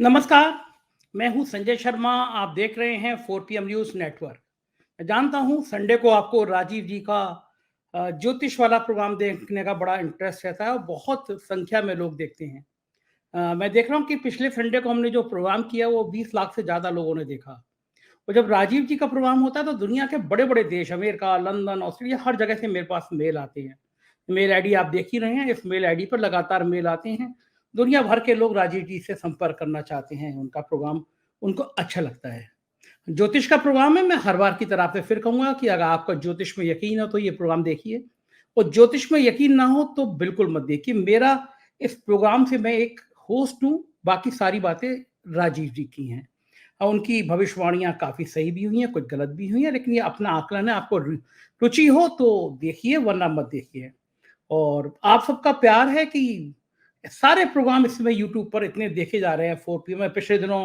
नमस्कार, मैं हूं संजय शर्मा। आप देख रहे हैं 4 PM न्यूज़ नेटवर्क। मैं जानता हूं संडे को आपको राजीव जी का ज्योतिष वाला प्रोग्राम देखने का बड़ा इंटरेस्ट रहता है और बहुत संख्या में लोग देखते हैं। मैं देख रहा हूं कि पिछले संडे को हमने जो प्रोग्राम किया वो 20 लाख से ज़्यादा लोगों ने देखा। और जब राजीव जी का प्रोग्राम होता है तो दुनिया के बड़े-बड़े देश अमेरिका, लंदन, ऑस्ट्रेलिया हर जगह से मेरे पास मेल आते हैं। मेल आईडी आप देख ही रहे हैं, इस मेल आईडी पर लगातार मेल आते हैं। दुनिया भर के लोग राजीव जी से संपर्क करना चाहते हैं, उनका प्रोग्राम उनको अच्छा लगता है। ज्योतिष का प्रोग्राम है, मैं हर बार की तरह आपसे फिर कहूँगा कि अगर आपका ज्योतिष में यकीन हो तो ये प्रोग्राम देखिए और ज्योतिष में यकीन ना हो तो बिल्कुल मत देखिए। मेरा इस प्रोग्राम से मैं एक होस्ट हूँ, बाकी सारी बातें राजीव जी की हैं। उनकी भविष्यवाणियाँ काफ़ी सही भी हुई हैं, कुछ गलत भी हुई हैं, लेकिन ये अपना आकलन है। आपको रुचि हो तो देखिए वरना मत देखिए। और आप सबका प्यार है कि सारे प्रोग्राम इस समय यूट्यूब पर इतने देखे जा रहे हैं। 4 PM में पिछले दिनों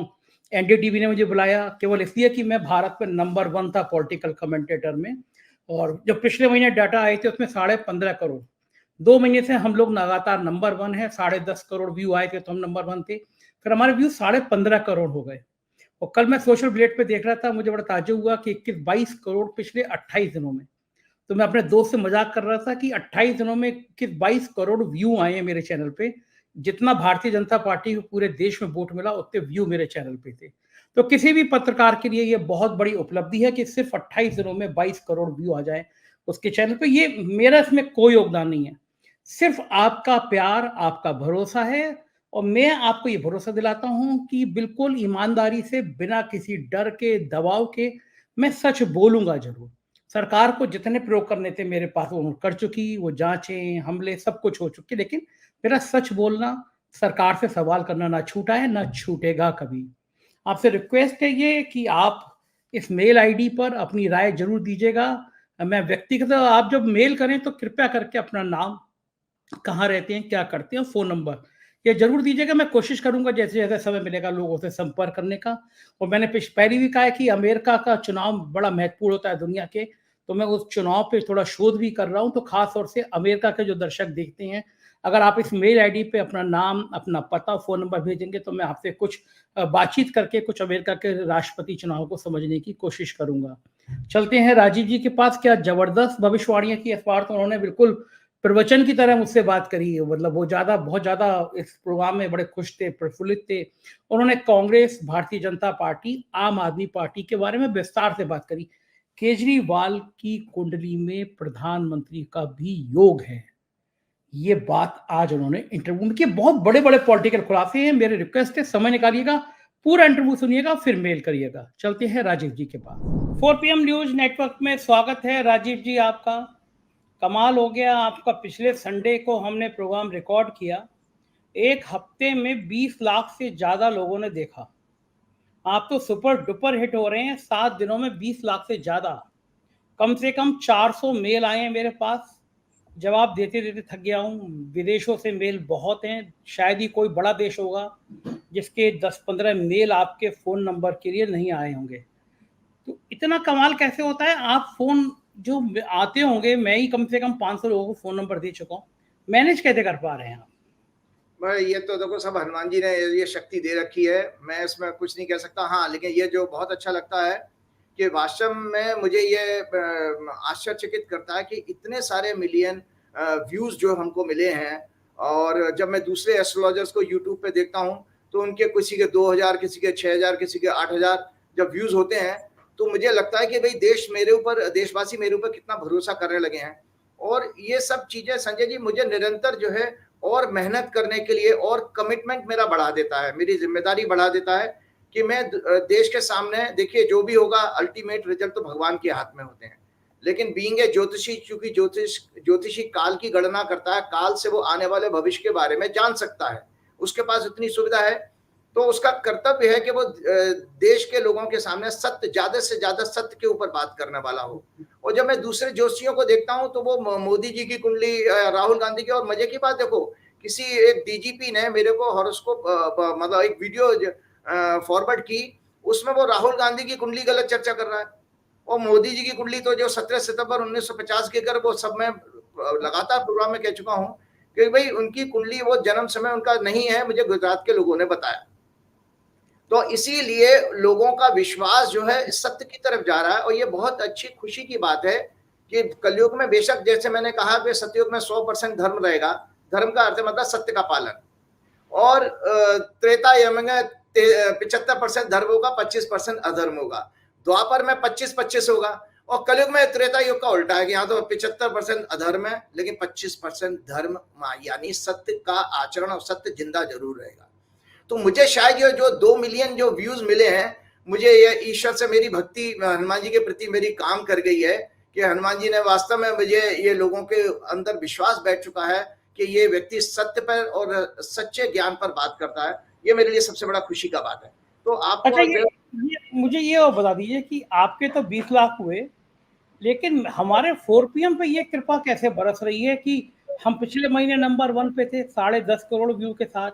एनडीटीवी ने मुझे बुलाया केवल इसलिए कि मैं भारत में नंबर 1 था पॉलिटिकल कमेंटेटर में। और जब पिछले महीने डाटा आए थे उसमें 15.5 करोड़, 2 महीने से हम लोग लगातार नंबर 1 है। 10.5 करोड़ व्यू आए थे तो हम नंबर 1 थे। फिर हमारे व्यू 15.5 करोड़ हो गए। और कल मैं सोशल ब्लेड पे देख रहा था, मुझे बड़ा ताज्जुब हुआ कि 21-22 करोड़ पिछले 28 दिनों में। तो मैं अपने दोस्त से मजाक कर रहा था कि 28 दिनों में 22 करोड़ व्यू आए हैं मेरे चैनल पे। जितना भारतीय जनता पार्टी को पूरे देश में वोट मिला उतने व्यू मेरे चैनल पे थे। तो किसी भी पत्रकार के लिए ये बहुत बड़ी उपलब्धि है कि सिर्फ 28 दिनों में 22 करोड़ व्यू आ जाए उसके चैनल पे। ये मेरा इसमें कोई योगदान नहीं है, सिर्फ आपका प्यार, आपका भरोसा है। और मैं आपको ये भरोसा दिलाता हूँ कि बिल्कुल ईमानदारी से, बिना किसी डर के, दबाव के, मैं सच बोलूँगा ज़रूर। सरकार को जितने प्रयोग करने थे मेरे पास वो कर चुकी, वो जाँचें, हमले सब कुछ हो चुके, लेकिन मेरा सच बोलना, सरकार से सवाल करना ना छूटा है, ना छूटेगा कभी। आपसे रिक्वेस्ट है ये कि आप इस मेल आईडी पर अपनी राय ज़रूर दीजिएगा। मैं व्यक्तिगत आप जब मेल करें तो कृपया करके अपना नाम, कहाँ रहते हैं, क्या करते हैं, फ़ोन नंबर ये ज़रूर दीजिएगा। मैं कोशिश करूँगा जैसे-जैसे समय मिलेगा लोगों से संपर्क करने का। और मैंने पहले भी कहा है कि अमेरिका का चुनाव बड़ा महत्वपूर्ण होता है दुनिया के, तो मैं उस चुनाव पे थोड़ा शोध भी कर रहा हूँ। तो ख़ास तौर से अमेरिका के जो दर्शक देखते हैं, अगर आप इस मेल आईडी पे अपना नाम, अपना पता, फ़ोन नंबर भेजेंगे तो मैं आपसे कुछ बातचीत करके कुछ अमेरिका के राष्ट्रपति चुनाव को समझने की कोशिश करूँगा। चलते हैं राजीव जी के पास। क्या ज़बरदस्त भविष्यवाणियाँ की, इस बार तो उन्होंने बिल्कुल प्रवचन की तरह मुझसे बात करी। मतलब वो बहुत ज़्यादा इस प्रोग्राम में बड़े खुश थे, प्रफुल्लित थे। उन्होंने कांग्रेस, भारतीय जनता पार्टी, आम आदमी पार्टी के बारे में विस्तार से बात करी। केजरीवाल की कुंडली में प्रधानमंत्री का भी योग है, ये बात आज उन्होंने इंटरव्यू में की। बहुत बड़े-बड़े पॉलिटिकल खुलासे हैं। मेरी रिक्वेस्ट है समय निकालिएगा, पूरा इंटरव्यू सुनिएगा, फिर मेल करिएगा। चलते हैं राजीव जी के पास। 4 PM न्यूज़ नेटवर्क में स्वागत है राजीव जी आपका। कमाल हो गया आपका। पिछले संडे को हमने प्रोग्राम रिकॉर्ड किया, एक हफ्ते में 20 लाख से ज़्यादा लोगों ने देखा। आप तो सुपर डुपर हिट हो रहे हैं। 7 दिनों में 20 लाख से ज़्यादा, कम से कम 400 मेल आए हैं मेरे पास। जवाब देते-देते थक गया हूँ। विदेशों से मेल बहुत हैं, शायद ही कोई बड़ा देश होगा जिसके 10-15 मेल आपके फ़ोन नंबर के लिए नहीं आए होंगे। तो इतना कमाल कैसे होता है? आप फ़ोन जो आते होंगे, मैं ही कम से कम 500 लोगों को फ़ोन नंबर दे चुका हूँ। मैनेज कैसे कर पा रहे हैं आप? भाई ये तो देखो सब हनुमान जी ने ये शक्ति दे रखी है, मैं इसमें कुछ नहीं कह सकता। हाँ, लेकिन ये जो बहुत अच्छा लगता है कि वास्तव में मुझे ये आश्चर्यचकित करता है कि इतने सारे मिलियन व्यूज़ जो हमको मिले हैं। और जब मैं दूसरे एस्ट्रोलॉजर्स को यूट्यूब पे देखता हूँ, तो उनके किसी के 2000, किसी के 6000, किसी के 8000 जब व्यूज़ होते हैं, तो मुझे लगता है कि भई देशवासी मेरे ऊपर कितना भरोसा करने लगे हैं। और ये सब चीज़ें संजय जी मुझे निरंतर जो है और मेहनत करने के लिए और कमिटमेंट मेरा बढ़ा देता है, मेरी ज़िम्मेदारी बढ़ा देता है कि मैं देश के सामने देखिए जो भी होगा अल्टीमेट रिज़ल्ट तो भगवान के हाथ में होते हैं। लेकिन बीइंग ए ज्योतिषी, चूँकि ज्योतिषी काल की गणना करता है, काल से वो आने वाले भविष्य के बारे में जान सकता है। उसके पास इतनी सुविधा है, तो उसका कर्तव्य है कि वो देश के लोगों के सामने सत्य, ज़्यादा से ज़्यादा सत्य के ऊपर बात करने वाला हो। और जब मैं दूसरे ज्योतिषियों को देखता हूँ तो वो मोदी जी की कुंडली, राहुल गांधी की। और मजे की बात देखो, किसी एक डीजीपी ने मेरे को हॉरोस्कोप मतलब एक वीडियो फॉरवर्ड की, उसमें वो राहुल गांधी की कुंडली गलत चर्चा कर रहा है। और मोदी जी की कुंडली तो जो 17 सितंबर 1950 की, अगर वो सब मैं लगातार प्रोग्राम में कह चुका हूँ कि भाई उनकी कुंडली वो जन्म समय उनका नहीं है, मुझे गुजरात के लोगों ने बताया। तो इसीलिए लोगों का विश्वास जो है सत्य की तरफ जा रहा है, और ये बहुत अच्छी खुशी की बात है कि कलयुग में बेशक जैसे मैंने कहा कि सतयुग में 100% धर्म रहेगा, धर्म का अर्थ मतलब सत्य का पालन, और त्रेता युग में 75% धर्म होगा, 25% अधर्म होगा, द्वापर में 25-25 होगा, और कलयुग में त्रेता युग का उल्टा है कि यहाँ तो 75% अधर्म है लेकिन 25% धर्म, यानी सत्य का आचरण और सत्य जिंदा जरूर रहेगा। तो मुझे शायद ये जो 2 मिलियन जो व्यूज मिले हैं, मुझे ये ईश्वर से मेरी भक्ति हनुमान जी के प्रति मेरी काम कर गई है कि हनुमान जी ने वास्तव में मुझे, ये लोगों के अंदर विश्वास बैठ चुका है कि ये व्यक्ति सत्य पर और सच्चे ज्ञान पर बात करता है। ये मेरे लिए सबसे बड़ा खुशी का बात है। तो आपको अच्छा, ये मुझे ये बता दीजिए कि आपके तो 20 लाख हुए, लेकिन हमारे 4PM पे ये कृपा कैसे बरस रही है कि हम पिछले महीने नंबर 1 पे थे 10.5 करोड़ व्यू के साथ,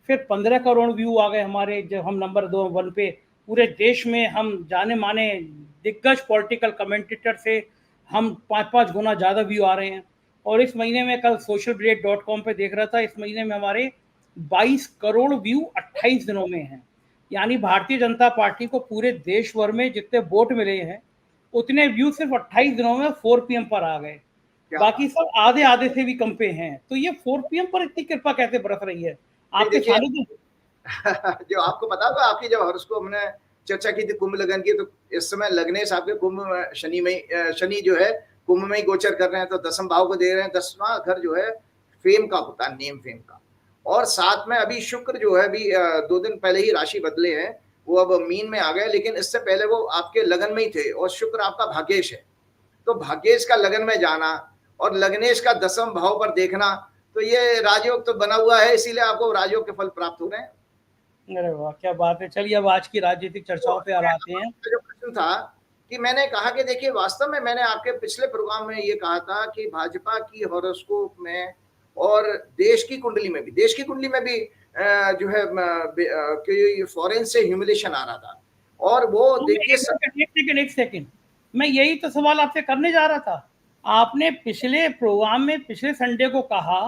फिर 15 करोड़ व्यू आ गए हमारे, जब हम नंबर 1 पे पूरे देश में हम जाने माने दिग्गज पॉलिटिकल कमेंटेटर से हम 5-5 गुना ज़्यादा व्यू आ रहे हैं। और इस महीने में कल socialblade.com पे देख रहा था, इस महीने में हमारे 22 करोड़ व्यू 28 दिनों में हैं। यानी भारतीय जनता पार्टी को पूरे देश भर में जितने वोट मिले हैं उतने व्यू सिर्फ 28 दिनों में 4PM पर आ गए, बाकी सब आधे आधे से भी कम पे हैं। तो ये 4PM पर इतनी कृपा कैसे बरस रही है आपके सानिध्य? जो आपको पता होगा, आपकी जब हॉरोस्कोप हमने चर्चा की थी कुंभ लगन की, तो इस समय लग्नेश आपके कुंभ में शनि जो है कुंभ में ही गोचर कर रहे हैं, तो 10वें भाव को दे रहे हैं। 10वां घर जो है फेम का होता है, नेम फेम का। और साथ में अभी शुक्र जो है अभी 2 दिन पहले ही राशि बदले हैं, वो अब मीन में आ गए, लेकिन इससे पहले वो आपके लगन में ही थे, और शुक्र आपका भाग्येश है। तो भाग्येश का लगन में जाना और लग्नेश का 10वें भाव पर देखना, तो ये राजयोग तो बना हुआ है, इसीलिए आपको राजयोग के फल प्राप्त हो रहे हैं। अरे वाह, क्या बात है। चलिए अब आज की राजनीतिक चर्चाओं पे आते हैं। जो प्रश्न था कि मैंने कहा कि देखिए वास्तव में मैंने आपके पिछले प्रोग्राम में ये कहा था कि भाजपा की हॉरोस्कोप में और देश की कुंडली में भी जो है कि फॉरेन से ह्यूमिलेशन आ रहा था, और वो देखिए एक सेकंड, मैं यही तो सवाल आपसे करने जा रहा था। आपने पिछले प्रोग्राम में पिछले संडे को कहा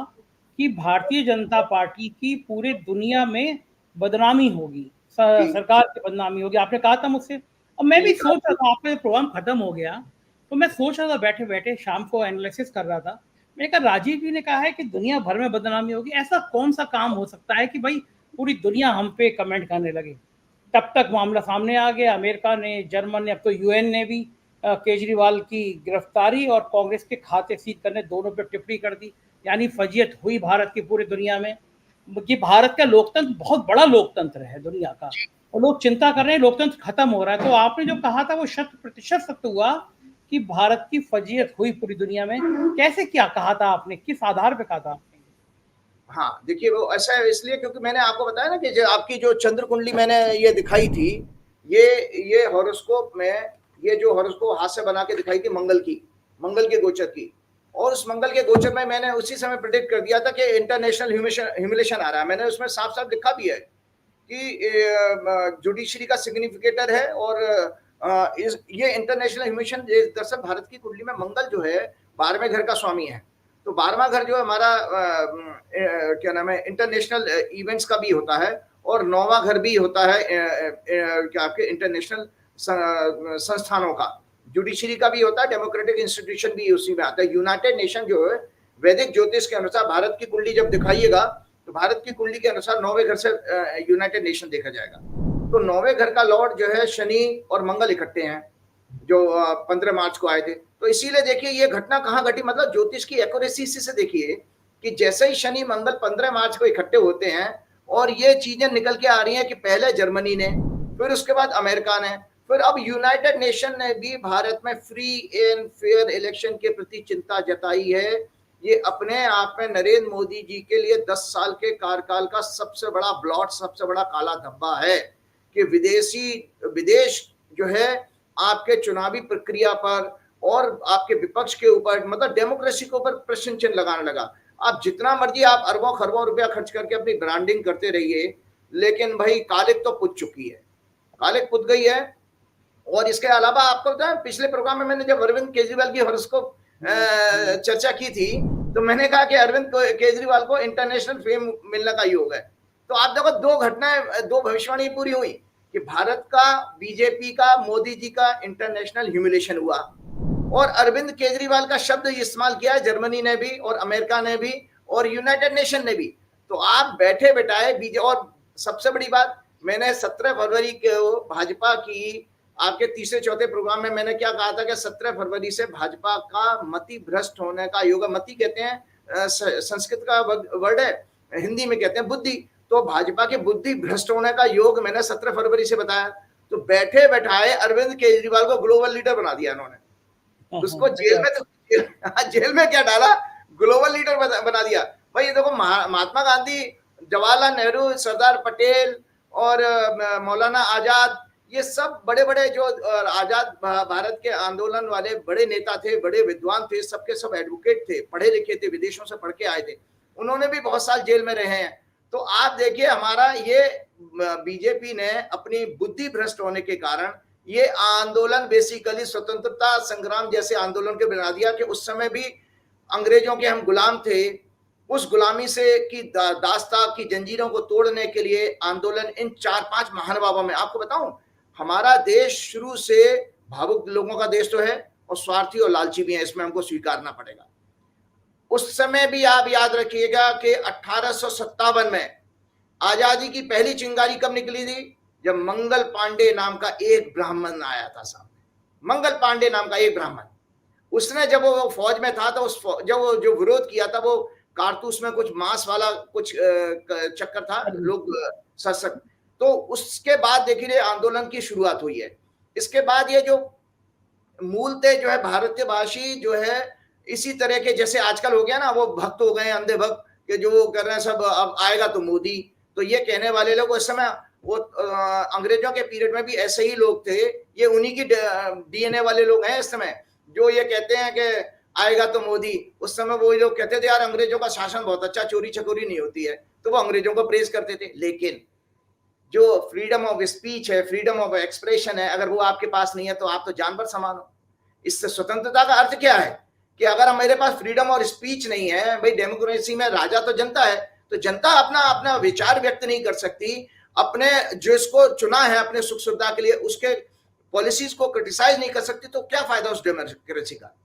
कि भारतीय जनता पार्टी की पूरे दुनिया में बदनामी होगी, सरकार की बदनामी होगी, आपने कहा था मुझसे। और मैं भी सोच रहा था, आपका प्रोग्राम खत्म हो गया तो मैं सोच रहा था बैठे बैठे, शाम को एनालिसिस कर रहा था, मैंने कहा राजीव जी ने कहा है कि दुनिया भर में बदनामी होगी, ऐसा कौन सा काम हो सकता है कि भाई पूरी दुनिया हम पे कमेंट करने लगे। तब तक मामला सामने आ गया, अमेरिका ने, जर्मन ने, अब तो यूएन ने भी केजरीवाल की गिरफ्तारी और कांग्रेस के खाते सीज करने दोनों पे टिप्पणी कर दी। यानी फजीयत हुई भारत की पूरी दुनिया में कि भारत का लोकतंत्र बहुत बड़ा लोकतंत्र है दुनिया का, और लोग चिंता कर रहे हैं लोकतंत्र खत्म हो रहा है। तो आपने जो कहा था वो 100% सत्य हुआ कि भारत की फजीयत हुई पूरी दुनिया में। कैसे, क्या कहा था आपने, किस आधार पे कहा था आपने? हाँ, देखिए वो ऐसा है इसलिए क्योंकि मैंने आपको बताया ना कि जो आपकी जो चंद्र कुंडली मैंने ये दिखाई थी, ये हॉरोस्कोप में, ये जो हॉरोस्कोप हाथ से बना के दिखाई थी मंगल के गोचर की, और उस मंगल के गोचर में मैंने उसी समय प्रेडिक्ट कर दिया था कि इंटरनेशनल ह्यूमिलेशन आ रहा है। मैंने उसमें साफ साफ लिखा भी है कि जुडिशरी का सिग्निफिकेटर है, और ये इंटरनेशनल ह्यूमिलेशन दरअसल भारत की कुंडली में मंगल जो है 12वें घर का स्वामी है। तो 12वां घर जो हमारा क्या नाम है, इंटरनेशनल इवेंट्स का भी होता है, और 9वां घर भी होता है क्या आपके इंटरनेशनल संस्थानों का, जुडिशरी का भी होता है, डेमोक्रेटिक इंस्टीट्यूशन भी उसी में आता है। यूनाइटेड नेशन जो है वैदिक ज्योतिष के अनुसार भारत की कुंडली जब दिखाइएगा तो भारत की कुंडली के अनुसार 9वें घर से यूनाइटेड नेशन देखा जाएगा। तो 9वें घर का लॉर्ड जो है शनि और मंगल इकट्ठे हैं, जो 15 मार्च को आए थे। तो इसीलिए देखिए ये घटना कहाँ घटी, मतलब ज्योतिष की एक्यूरेसी से देखिए कि जैसे ही शनि मंगल 15 मार्च को इकट्ठे होते हैं और ये चीजें निकल के आ रही हैं कि पहले जर्मनी ने, फिर उसके बाद अमेरिका ने, फिर अब यूनाइटेड नेशन ने भी भारत में फ्री एंड फेयर इलेक्शन के प्रति चिंता जताई है। ये अपने आप में नरेंद्र मोदी जी के लिए 10 साल के कार्यकाल का सबसे बड़ा ब्लॉट, सबसे बड़ा काला धब्बा है कि विदेश जो है आपके चुनावी प्रक्रिया पर और आपके विपक्ष के ऊपर, मतलब डेमोक्रेसी के ऊपर प्रश्न चिन्ह लगाने लगा। आप जितना मर्जी आप अरबों खरबों रुपया खर्च करके अपनी ब्रांडिंग करते रहिए, लेकिन भाई कालिक तो पुत चुकी है, कालिक पुत गई है। और इसके अलावा आपको बताया पिछले प्रोग्राम में मैंने जब अरविंद केजरीवाल की हॉरोस्कोप चर्चा की थी, तो मैंने कहा कि अरविंद केजरीवाल को इंटरनेशनल फेम मिलने का योग है। तो आप देखो दो घटनाएं, दो भविष्यवाणी पूरी हुई कि भारत का, बीजेपी का, मोदी जी का इंटरनेशनल ह्यूमिलेशन हुआ। और अरविंद केजरीवाल का शब्द इस्तेमाल किया है जर्मनी ने भी और अमेरिका ने भी और यूनाइटेड नेशन ने भी। तो आप बैठे बैठाए बीजे, और सबसे बड़ी बात, मैंने 17 फरवरी को भाजपा की आपके तीसरे चौथे प्रोग्राम में मैंने क्या कहा था कि 17 फरवरी से भाजपा का मति भ्रष्ट होने का योग, मति कहते हैं संस्कृत का वर्ड है, हिंदी में कहते हैं बुद्धि, तो भाजपा के बुद्धि भ्रष्ट होने का योग मैंने 17 फरवरी से बताया। तो बैठे बैठाए अरविंद केजरीवाल को ग्लोबल लीडर बना दिया इन्होंने, उसको जेल में, तो जेल में क्या डाला, ग्लोबल लीडर बना दिया। भाई ये देखो, महात्मा गांधी, जवाहरलाल नेहरू, सरदार पटेल और मौलाना आजाद, ये सब बड़े बड़े जो आजाद भारत के आंदोलन वाले बड़े नेता थे, बड़े विद्वान थे, सबके सब एडवोकेट थे, पढ़े लिखे थे, विदेशों से पढ़ के आए थे, उन्होंने भी बहुत साल जेल में रहे हैं। तो आप देखिए, हमारा ये बीजेपी ने अपनी बुद्धि भ्रष्ट होने के कारण ये आंदोलन बेसिकली स्वतंत्रता संग्राम जैसे आंदोलन के बना दिया कि उस समय भी अंग्रेजों के हम गुलाम थे, उस गुलामी से की दास्ता की जंजीरों को तोड़ने के लिए आंदोलन इन 4-5 महानुभावों में। आपको बताऊं, हमारा देश शुरू से भावुक लोगों का देश तो है और स्वार्थी और लालची भी है, इसमें हमको स्वीकारना पड़ेगा। उस समय भी आप याद रखिएगा कि 1857 में आजादी की पहली चिंगारी कब निकली थी, जब मंगल पांडे नाम का एक ब्राह्मण आया था सामने। मंगल पांडे नाम का एक ब्राह्मण, उसने जब वो फौज में था तो जब वो जो विरोध किया था, वो कारतूस में कुछ मांस वाला कुछ चक्कर था, लोग सशक्त, तो उसके बाद देखिए आंदोलन की शुरुआत हुई है। इसके बाद ये जो मूलतः जो है भारतीयवासी जो है इसी तरह के, जैसे आजकल हो गया ना, वो भक्त हो गए, अंधे भक्त के जो कर रहे हैं सब, अब आएगा तो मोदी, तो ये कहने वाले लोग उस समय वो अंग्रेजों के पीरियड में भी ऐसे ही लोग थे, ये उन्हीं की डीएनए वाले लोग हैं इस समय, जो ये कहते हैं कि आएगा तो मोदी। उस समय वो लोग कहते थे यार अंग्रेजों का शासन बहुत अच्छा, चोरी चकोरी नहीं होती है, तो वो अंग्रेजों को प्रेज करते थे। लेकिन जो फ्रीडम ऑफ स्पीच है, फ्रीडम ऑफ एक्सप्रेशन है, अगर वो आपके पास नहीं है तो आप तो जानवर समान हो। इससे स्वतंत्रता का अर्थ क्या है कि अगर मेरे पास फ्रीडम और स्पीच नहीं है, भाई डेमोक्रेसी में राजा तो जनता है, तो जनता अपना अपना विचार व्यक्त नहीं कर सकती, अपने जो इसको चुना है अपने सुख सुविधा के लिए उसके पॉलिसीज को क्रिटिसाइज नहीं कर सकती, तो क्या फायदा उस डेमोक्रेसी का।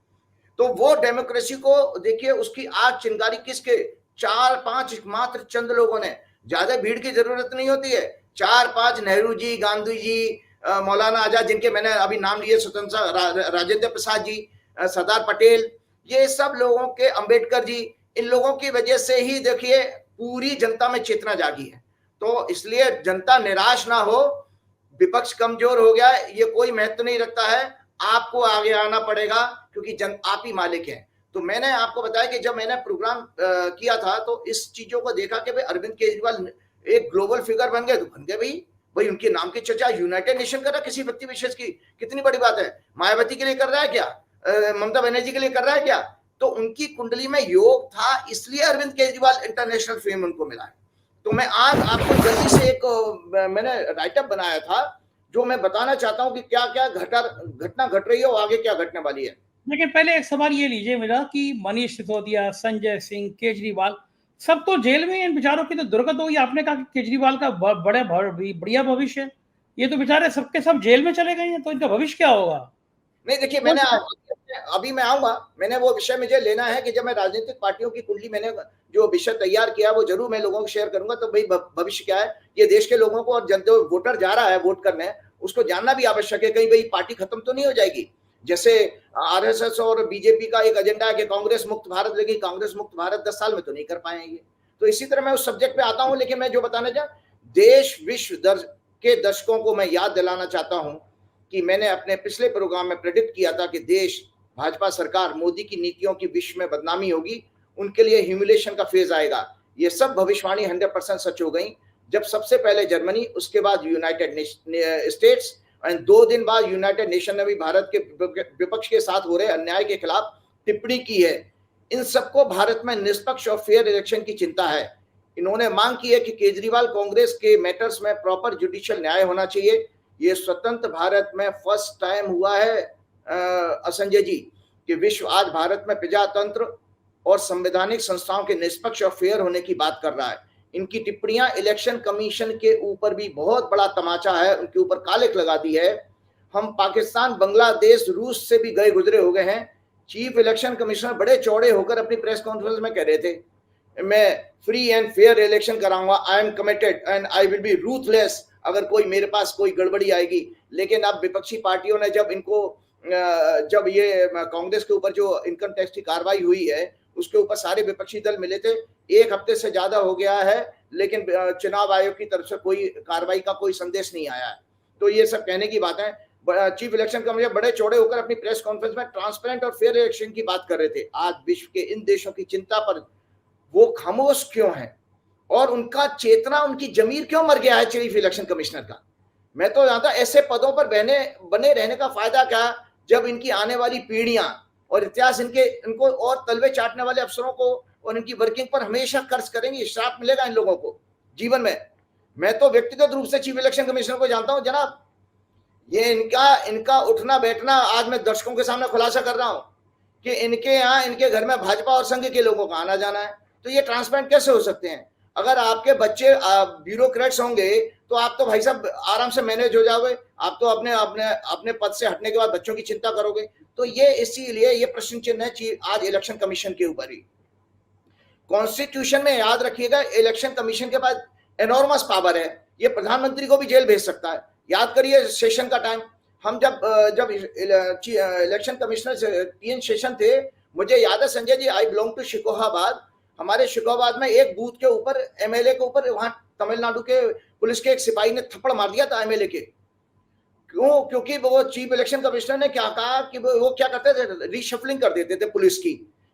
तो वो डेमोक्रेसी को देखिए, उसकी आग चिंगारी किसके, 4-5 मात्र चंद लोगों ने, ज्यादा भीड़ की जरूरत नहीं होती है, 4-5 नेहरू जी, गांधी जी, मौलाना आजाद, जिनके मैंने अभी नाम लिए, स्वतंत्र राजेंद्र प्रसाद जी, सरदार पटेल, ये सब लोगों के, अंबेडकर जी, इन लोगों की वजह से ही देखिए पूरी जनता में चेतना जागी है। तो इसलिए जनता निराश ना हो, विपक्ष कमजोर हो गया ये कोई महत्व नहीं रखता है, आपको आगे आना पड़ेगा क्योंकि आप ही मालिक हैं। तो मैंने आपको बताया कि जब मैंने प्रोग्राम किया था तो इस चीजों को देखा कि भाई अरविंद केजरीवाल एक ग्लोबल फिगर बन गए, तो बन गए भाई उनके नाम की चर्चा यूनाइटेड नेशन कर रहा है किसी व्यक्ति विशेष की, कितनी बड़ी बात है। मायावती के लिए कर रहा है क्या, ममता बनर्जी के लिए कर रहा है क्या, तो उनकी कुंडली में योग था, इसलिए अरविंद केजरीवाल इंटरनेशनल फेम उनको मिला है। तो मैं आज आपको जल्दी से एक मैंने राइटअप बनाया था जो मैं बताना चाहता हूं कि क्या क्या घटना घट रही है और आगे क्या घटने वाली है। लेकिन पहले एक सवाल ये लीजिए मेरा कि मनीष सिसोदिया, संजय सिंह, केजरीवाल सब तो जेल में, इन बेचारों की तो दुर्गत होगी। आपने कहा कि केजरीवाल का बढ़िया भविष्य है, ये तो बेचारे सबके सब जेल में चले गए हैं, तो इनका भविष्य क्या होगा। नहीं देखिए, मैंने अभी मैं आऊंगा, मैंने वो विषय मुझे लेना है कि जब मैं राजनीतिक पार्टियों की कुंडली मैंने जो विषय तैयार किया वो जरूर मैं लोगों को शेयर करूंगा। तो भाई भविष्य क्या है ये देश के लोगों को, और जो वोटर जा रहा है वोट करने उसको जानना भी आवश्यक है। कहीं भाई पार्टी खत्म तो नहीं हो जाएगी, जैसे आरएसएस और बीजेपी का एक एजेंडा है कि कांग्रेस मुक्त भारत, लेकिन कांग्रेस मुक्त भारत 10 साल में तो नहीं कर पाएंगे। तो इसी तरह मैं उस सब्जेक्ट पे आता हूं, लेकिन मैं जो बताना चाह, देश विश्व के दर्शकों को मैं याद दिलाना चाहता हूं कि मैंने अपने पिछले प्रोग्राम में प्रेडिक्ट किया था कि देश, भाजपा सरकार, मोदी की नीतियों की विश्व में बदनामी होगी, उनके लिए ह्यूमिलेशन का फेज आएगा। ये सब भविष्यवाणी 100% सच हो गई। जब सबसे पहले जर्मनी, उसके बाद यूनाइटेड स्टेट्स, और 2 दिन बाद यूनाइटेड नेशन ने भी भारत के विपक्ष के साथ हो रहे अन्याय के खिलाफ टिप्पणी की है। इन सबको भारत में निष्पक्ष और फेयर इलेक्शन की चिंता है। इन्होंने मांग की है कि केजरीवाल कांग्रेस के मैटर्स में प्रॉपर जुडिशियल न्याय होना चाहिए। ये स्वतंत्र भारत में फर्स्ट टाइम हुआ है संजय जी कि विश्व आज भारत में प्रजातंत्र और संवैधानिक संस्थाओं के निष्पक्ष और फेयर होने की बात कर रहा है। इनकी टिप्पणियां इलेक्शन कमीशन के ऊपर भी बहुत बड़ा तमाचा है, उनके ऊपर कालिक लगा दी है। हम पाकिस्तान, बांग्लादेश, रूस से भी गए गुजरे हो गए हैं। चीफ इलेक्शन कमिश्नर बड़े चौड़े होकर अपनी प्रेस कॉन्फ्रेंस में कह रहे थे, मैं फ्री एंड फेयर इलेक्शन कराऊंगा, I am committed and I will be ruthless अगर कोई मेरे पास कोई गड़बड़ी आएगी। लेकिन अब विपक्षी पार्टियों ने जब ये कांग्रेस के ऊपर जो इनकम टैक्स की कार्रवाई हुई है उसके ऊपर सारे विपक्षी दल मिले थे, एक हफ्ते से ज्यादा हो गया है, लेकिन चुनाव आयोग की तरफ से कोई कार्रवाई का कोई संदेश नहीं आया है। तो ये सब कहने की बात है। चीफ इलेक्शन कमिश्नर बड़े चौड़े होकर अपनी प्रेस कॉन्फ्रेंस में ट्रांसपेरेंट और फेयर इलेक्शन की बात कर रहे थे। आज विश्व के इन देशों की चिंता पर वो खामोश क्यों है और उनका चेतना, उनकी जमीर क्यों मर गया है चीफ इलेक्शन कमिश्नर का? मैं तो जानता ऐसे पदों पर बने रहने का फायदा क्या, जब इनकी आने वाली पीढ़ियां और इतिहास इनको और तलवे चाटने वाले अफसरों को और इनकी वर्किंग पर हमेशा खर्च करेंगे। श्राप मिलेगा इन लोगों को जीवन में। मैं तो व्यक्तिगत रूप से चीफ इलेक्शन कमिश्नर को जानता हूं जनाब। ये इनका उठना बैठना आज मैं दर्शकों के सामने खुलासा कर रहा हूं कि इनके घर में भाजपा और संघ के लोगों का आना जाना है। तो ये ट्रांसपेरेंट कैसे हो सकते हैं? अगर आपके बच्चे ब्यूरोक्रेट्स होंगे तो आप तो भाई साहब आराम से मैनेज हो जाओगे, आप तो अपने पद से हटने के बाद बच्चों की चिंता करोगे। तो ये इसीलिए ये प्रश्न चिन्ह है आज इलेक्शन कमीशन के ऊपर ही। कॉन्स्टिट्यूशन में याद रखिएगा, इलेक्शन कमीशन के पास एनॉर्मस पावर है, ये प्रधानमंत्री को भी जेल भेज सकता है। याद करिए सेशन का टाइम, हम जब इलेक्शन कमिश्नर TN शेषन थे, मुझे याद है Sanjay ji, I belong to Shikohabad. हमारे शिकोहाबाद में एक बूथ के ऊपर MLA के ऊपर वहां तमिलनाडु के पुलिस के एक सिपाही ने थप्पड़ मार दिया था MLA के। क्यों? क्योंकि वो चीफ इलेक्शन कमिश्नर ने क्या कहा कि वो क्या करते थे, रीशफलिंग कर देते थे पुलिस की,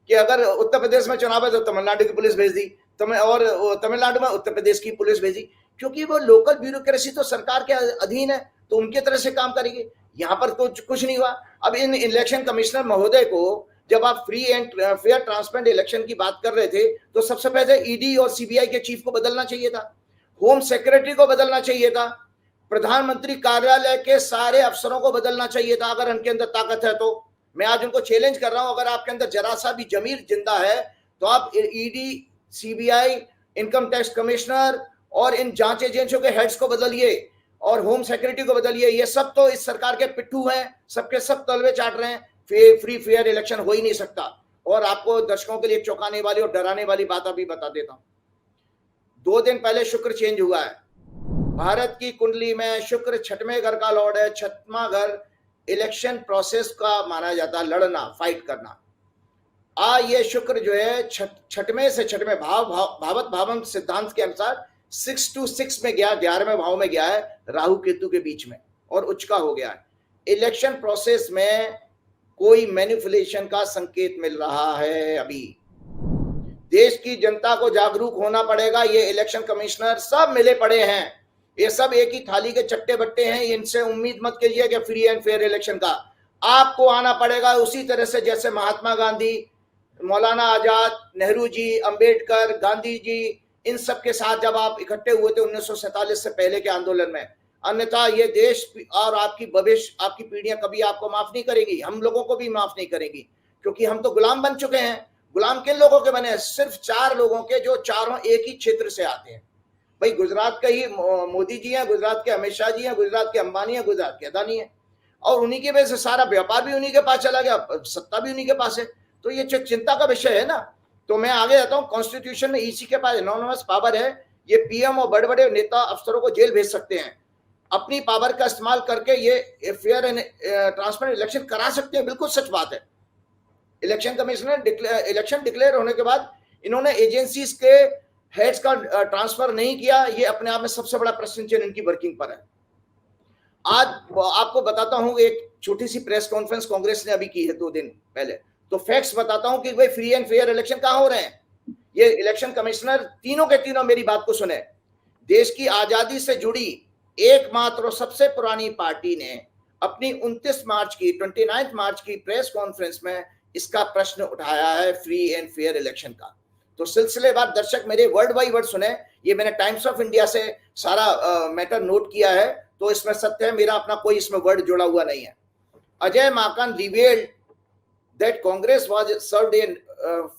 कि अगर उत्तर प्रदेश में चुनाव है तो तमिलनाडु की पुलिस भेज दी, और तमिलनाडु में उत्तर प्रदेश की पुलिस भेजी, क्योंकि वो लोकल ब्यूरोक्रेसी तो सरकार के अधीन है, तो उनके तरह से काम करेगी। यहाँ पर तो कुछ नहीं हुआ। अब इन इलेक्शन कमिश्नर महोदय को जब आप free and fair transparent election की बात कर रहे थे तो सबसे पहले ED और CBI के चीफ को बदलना चाहिए था, होम सेक्रेटरी को बदलना चाहिए था, प्रधानमंत्री कार्यालय के सारे अफसरों को बदलना चाहिए था अगर उनके अंदर ताकत है तो। मैं आज उनको चैलेंज कर रहा हूं, अगर आपके अंदर जरा सा भी जमीर जिंदा है तो आप ED, CBI, income tax commissioner और इन जांच एजेंसियों के हेड्स को बदलिए और होम सेक्रेटरी को बदलिए। ये सब तो इस सरकार के पिट्ठू हैं, सबके सब तलवे चाट रहे हैं। फ्री फेयर इलेक्शन हो ही नहीं सकता। और आपको दर्शकों के लिए चौंकाने वाली और डराने वाली बात अभी बता देता हूं। 2 दिन पहले शुक्र चेंज हुआ है। भारत की कुंडली में शुक्र छठवें घर का लॉर्ड है। छठवां घर इलेक्शन प्रोसेस का माना जाता है, लड़ना, फाइट करना। ये शुक्र जो है छठवें से छठवें भावत भावम सिद्धांत के अनुसार 6 to 6 में गया, 11वें भाव में गया है, राहु केतु के बीच में, और उच्च का हो गया है। इलेक्शन प्रोसेस में कोई मैनिपुलेशन का संकेत मिल रहा है। अभी देश की जनता को जागरूक होना पड़ेगा। ये इलेक्शन कमिश्नर सब मिले पड़े हैं, ये सब एक ही थाली के चट्टे बट्टे हैं। इनसे उम्मीद मत कीजिए कि फ्री एंड फेयर इलेक्शन का। आपको आना पड़ेगा उसी तरह से जैसे महात्मा गांधी, मौलाना आजाद, नेहरू जी, अंबेडकर, गांधी जी, इन सब के साथ जब आप इकट्ठे हुए थे 1947 से पहले के आंदोलन में। अन्यथा ये देश और आपकी भविष्य, आपकी पीढ़ियां कभी आपको माफ नहीं करेगी, हम लोगों को भी माफ नहीं करेंगी, क्योंकि हम तो गुलाम बन चुके हैं। गुलाम किन लोगों के बने हैं? सिर्फ 4 लोगों के, जो चारों एक ही क्षेत्र से आते हैं। भाई गुजरात का ही मोदी जी हैं, गुजरात के अमित शाह जी हैं, गुजरात के अंबानी है, गुजरात के अदानी है, और उन्हीं की वजह से सारा व्यापार भी उन्हीं के पास चला गया, सत्ता भी उन्हीं के पास है। तो ये चिंता का विषय है ना। तो मैं आगे जाता हूँ। कॉन्स्टिट्यूशन में EC के पास एनॉर्मस पावर है। ये PM और बड़े बड़े नेता अफसरों को जेल भेज सकते हैं। अपनी पावर का इस्तेमाल करके ये फेयर एंड ट्रांसपेरेंट इलेक्शन करा सकते हैं, बिल्कुल सच बात है। इलेक्शन कमिश्नर इलेक्शन डिक्लेयर होने के बाद इन्होंने एजेंसीज के हेड्स का ट्रांसफर नहीं किया, ये अपने आप में सबसे बड़ा प्रश्न चिन्ह इनकी वर्किंग पर है। आज आपको बताता हूं, एक छोटी सी प्रेस कॉन्फ्रेंस कांग्रेस ने अभी की है 2 दिन पहले, तो फैक्ट्स बताता हूं कि भाई फ्री एंड फेयर इलेक्शन कहां हो रहे हैं। ये इलेक्शन कमिश्नर तीनों के तीनों मेरी बात को सुने। देश की आजादी से जुड़ी एकमात्र और सबसे पुरानी पार्टी ने अपनी 29 मार्च की प्रेस कॉन्फ्रेंस में इसका प्रश्न उठाया है, फ्री एंड फेयर इलेक्शन का। तो सिलसिलेवार दर्शक मेरे वर्ड बाई वर्ड सुने। ये मैंने टाइम्स ऑफ इंडिया से सारा मैटर नोट किया है, तो इसमें सत्य है, मेरा अपना कोई इसमें वर्ड जुड़ा हुआ नहीं है। Ajay Maken revealed that Congress was served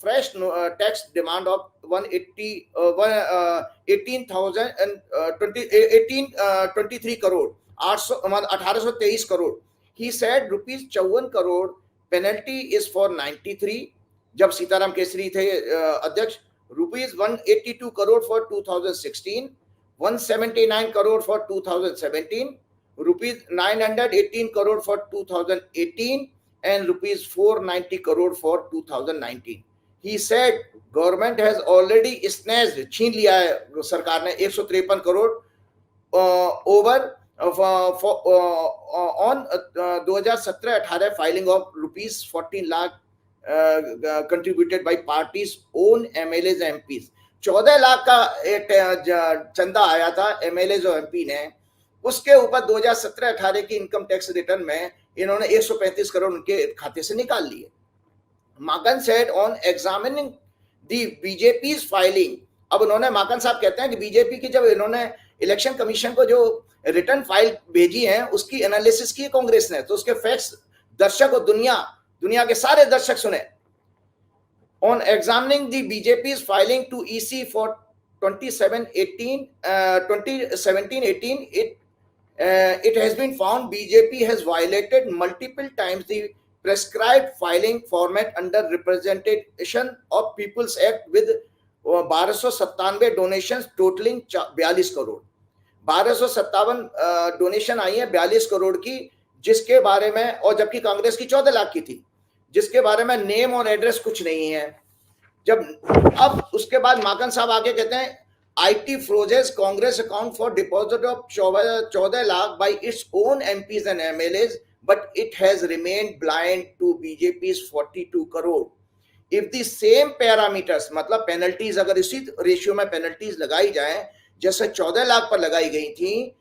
fresh tax demand of 18,023 crore, 1823 crore. He said rupees 54 crore penalty is for 93 जब सीताराम केसरी थे अध्यक्ष, rupees 182 crore for 2016, 179 crore for 2017, rupees 918 crore for 2018 and rupees 490 crore for 2019. He said government has already snatched, छीन लिया है सरकार ने 153 crore over on 2017-18 filing of rupees 14 lakh contributed by parties own MLAs and MPs. 14 lakh का चंदा आया था MLAs और MP ने, उसके ऊपर 2017-18 की इनकम टैक्स रिटर्न में इन्होंने 135 करोड़ उनके खाते से निकाल लिए. Maken said on examining the BJP's filing. अब उन्होंने, माकन साहब कहते हैं कि बीजेपी की जब इन्होंने इलेक्शन कमीशन को जो रिटर्न फाइल भेजी है उसकी एनालिसिस की कांग्रेस ने, तो उसके फैक्ट्स दर्शक और दुनिया के सारे दर्शक सुने. On examining the BJP's filing to EC for 2017-18 it has been found BJP has violated multiple times the prescribed filing format under Representation of People's Act with 1297 donations totaling 42 crore. 1257 donation आई है 42 करोड़ की, जिसके बारे में, और जबकि कांग्रेस की 14 लाख की थी, जिसके बारे में नेम और एड्रेस कुछ नहीं है. अब उसके बाद माकन साहब आगे कहते हैं IT froze Congress account for deposit of 14 lakh by its own MPs and MLAs, but it has remained blind to BJP's 42 crore. If the same parameters, मतलब पेनल्टीज अगर इसी रेशियो में पेनल्टीज लगाई जाए जैसे 14 लाख पर लगाई गई थी,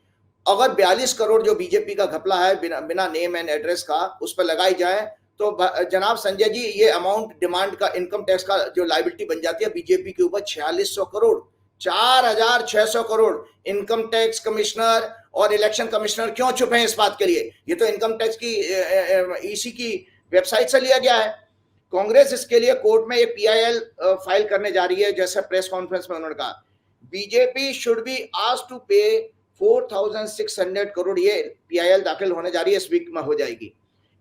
अगर 42 करोड़ जो बीजेपी का घपला है बिना नेम एंड एड्रेस का उस पर लगाई जाए, तो जनाब संजय जी ये अमाउंट डिमांड का इनकम टैक्स का जो लायबिलिटी बन जाती है बीजेपी के ऊपर 4600 crore. 4600 crore. Income tax commissioner और इलेक्शन कमिश्नर क्यों चुप हैं इस बात के लिए? ये तो इनकम टैक्स की ईसी की वेबसाइट से लिया गया है. कांग्रेस इसके लिए कोर्ट में एक PIL फाइल करने जा रही है, जैसे प्रेस कॉन्फ्रेंस में उन्होंने कहा. BJP should be asked to pay 4600 crore. ये PIL दाखिल होने जा रही है, इस वीक में हो जाएगी.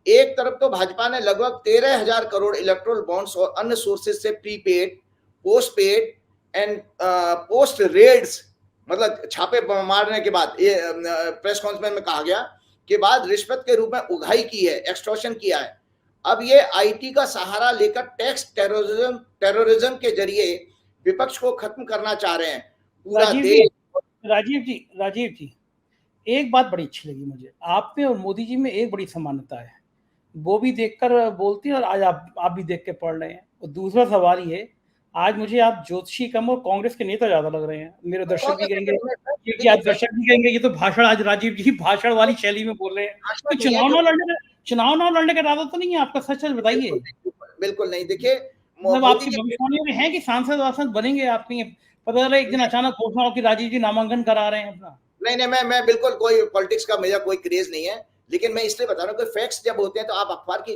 एक तरफ तो भाजपा ने लगभग 13,000 करोड़ इलेक्ट्रोल बॉन्ड्स और अन्य सोर्सेज से prepaid, post paid and post raids, मतलब छापे मारने के बाद, ये प्रेस कॉन्फ्रेंस में कहा गया के बाद रिश्वत के रूप में उगाही की है, एक्सटॉर्शन किया है. अब ये IT का सहारा लेकर टैक्स टेररिज्म के जरिए विपक्ष को खत्म करना चाह रहे हैं. पूरा देश. राजीव जी एक बात बड़ी अच्छी लगी मुझे, आप में और मोदी जी में एक बड़ी समानता है, वो भी देखकर बोलती हैं और आज आप भी देख के पढ़ रहे हैं. और दूसरा सवाल ये, आज मुझे आप ज्योतिषी कम और कांग्रेस के नेता ज्यादा लग रहे हैं. मेरे दर्शक भी कहेंगे, क्योंकि आज दर्शक भी कहेंगे ये तो भाषण, आज राजीव जी भाषण वाली शैली में बोल रहे हैं. तो चुनाव ना लड़ने का इरादा तो नहीं है आपका? सच बताइए. बिल्कुल नहीं. देखिए, मतलब आपकी भविष्यवाणी में है कि सांसद बनेंगे आपकी? पता चला एक दिन अचानक घोषणा हो कि राजीव जी नामांकन करा रहे हैं अपना. नहीं, मैं बिल्कुल कोई पॉलिटिक्स का मेरा कोई क्रेज नहीं है, लेकिन मैं इसलिए बता रहा हूँ कि फैक्ट्स जब होते हैं तो आप अखबार की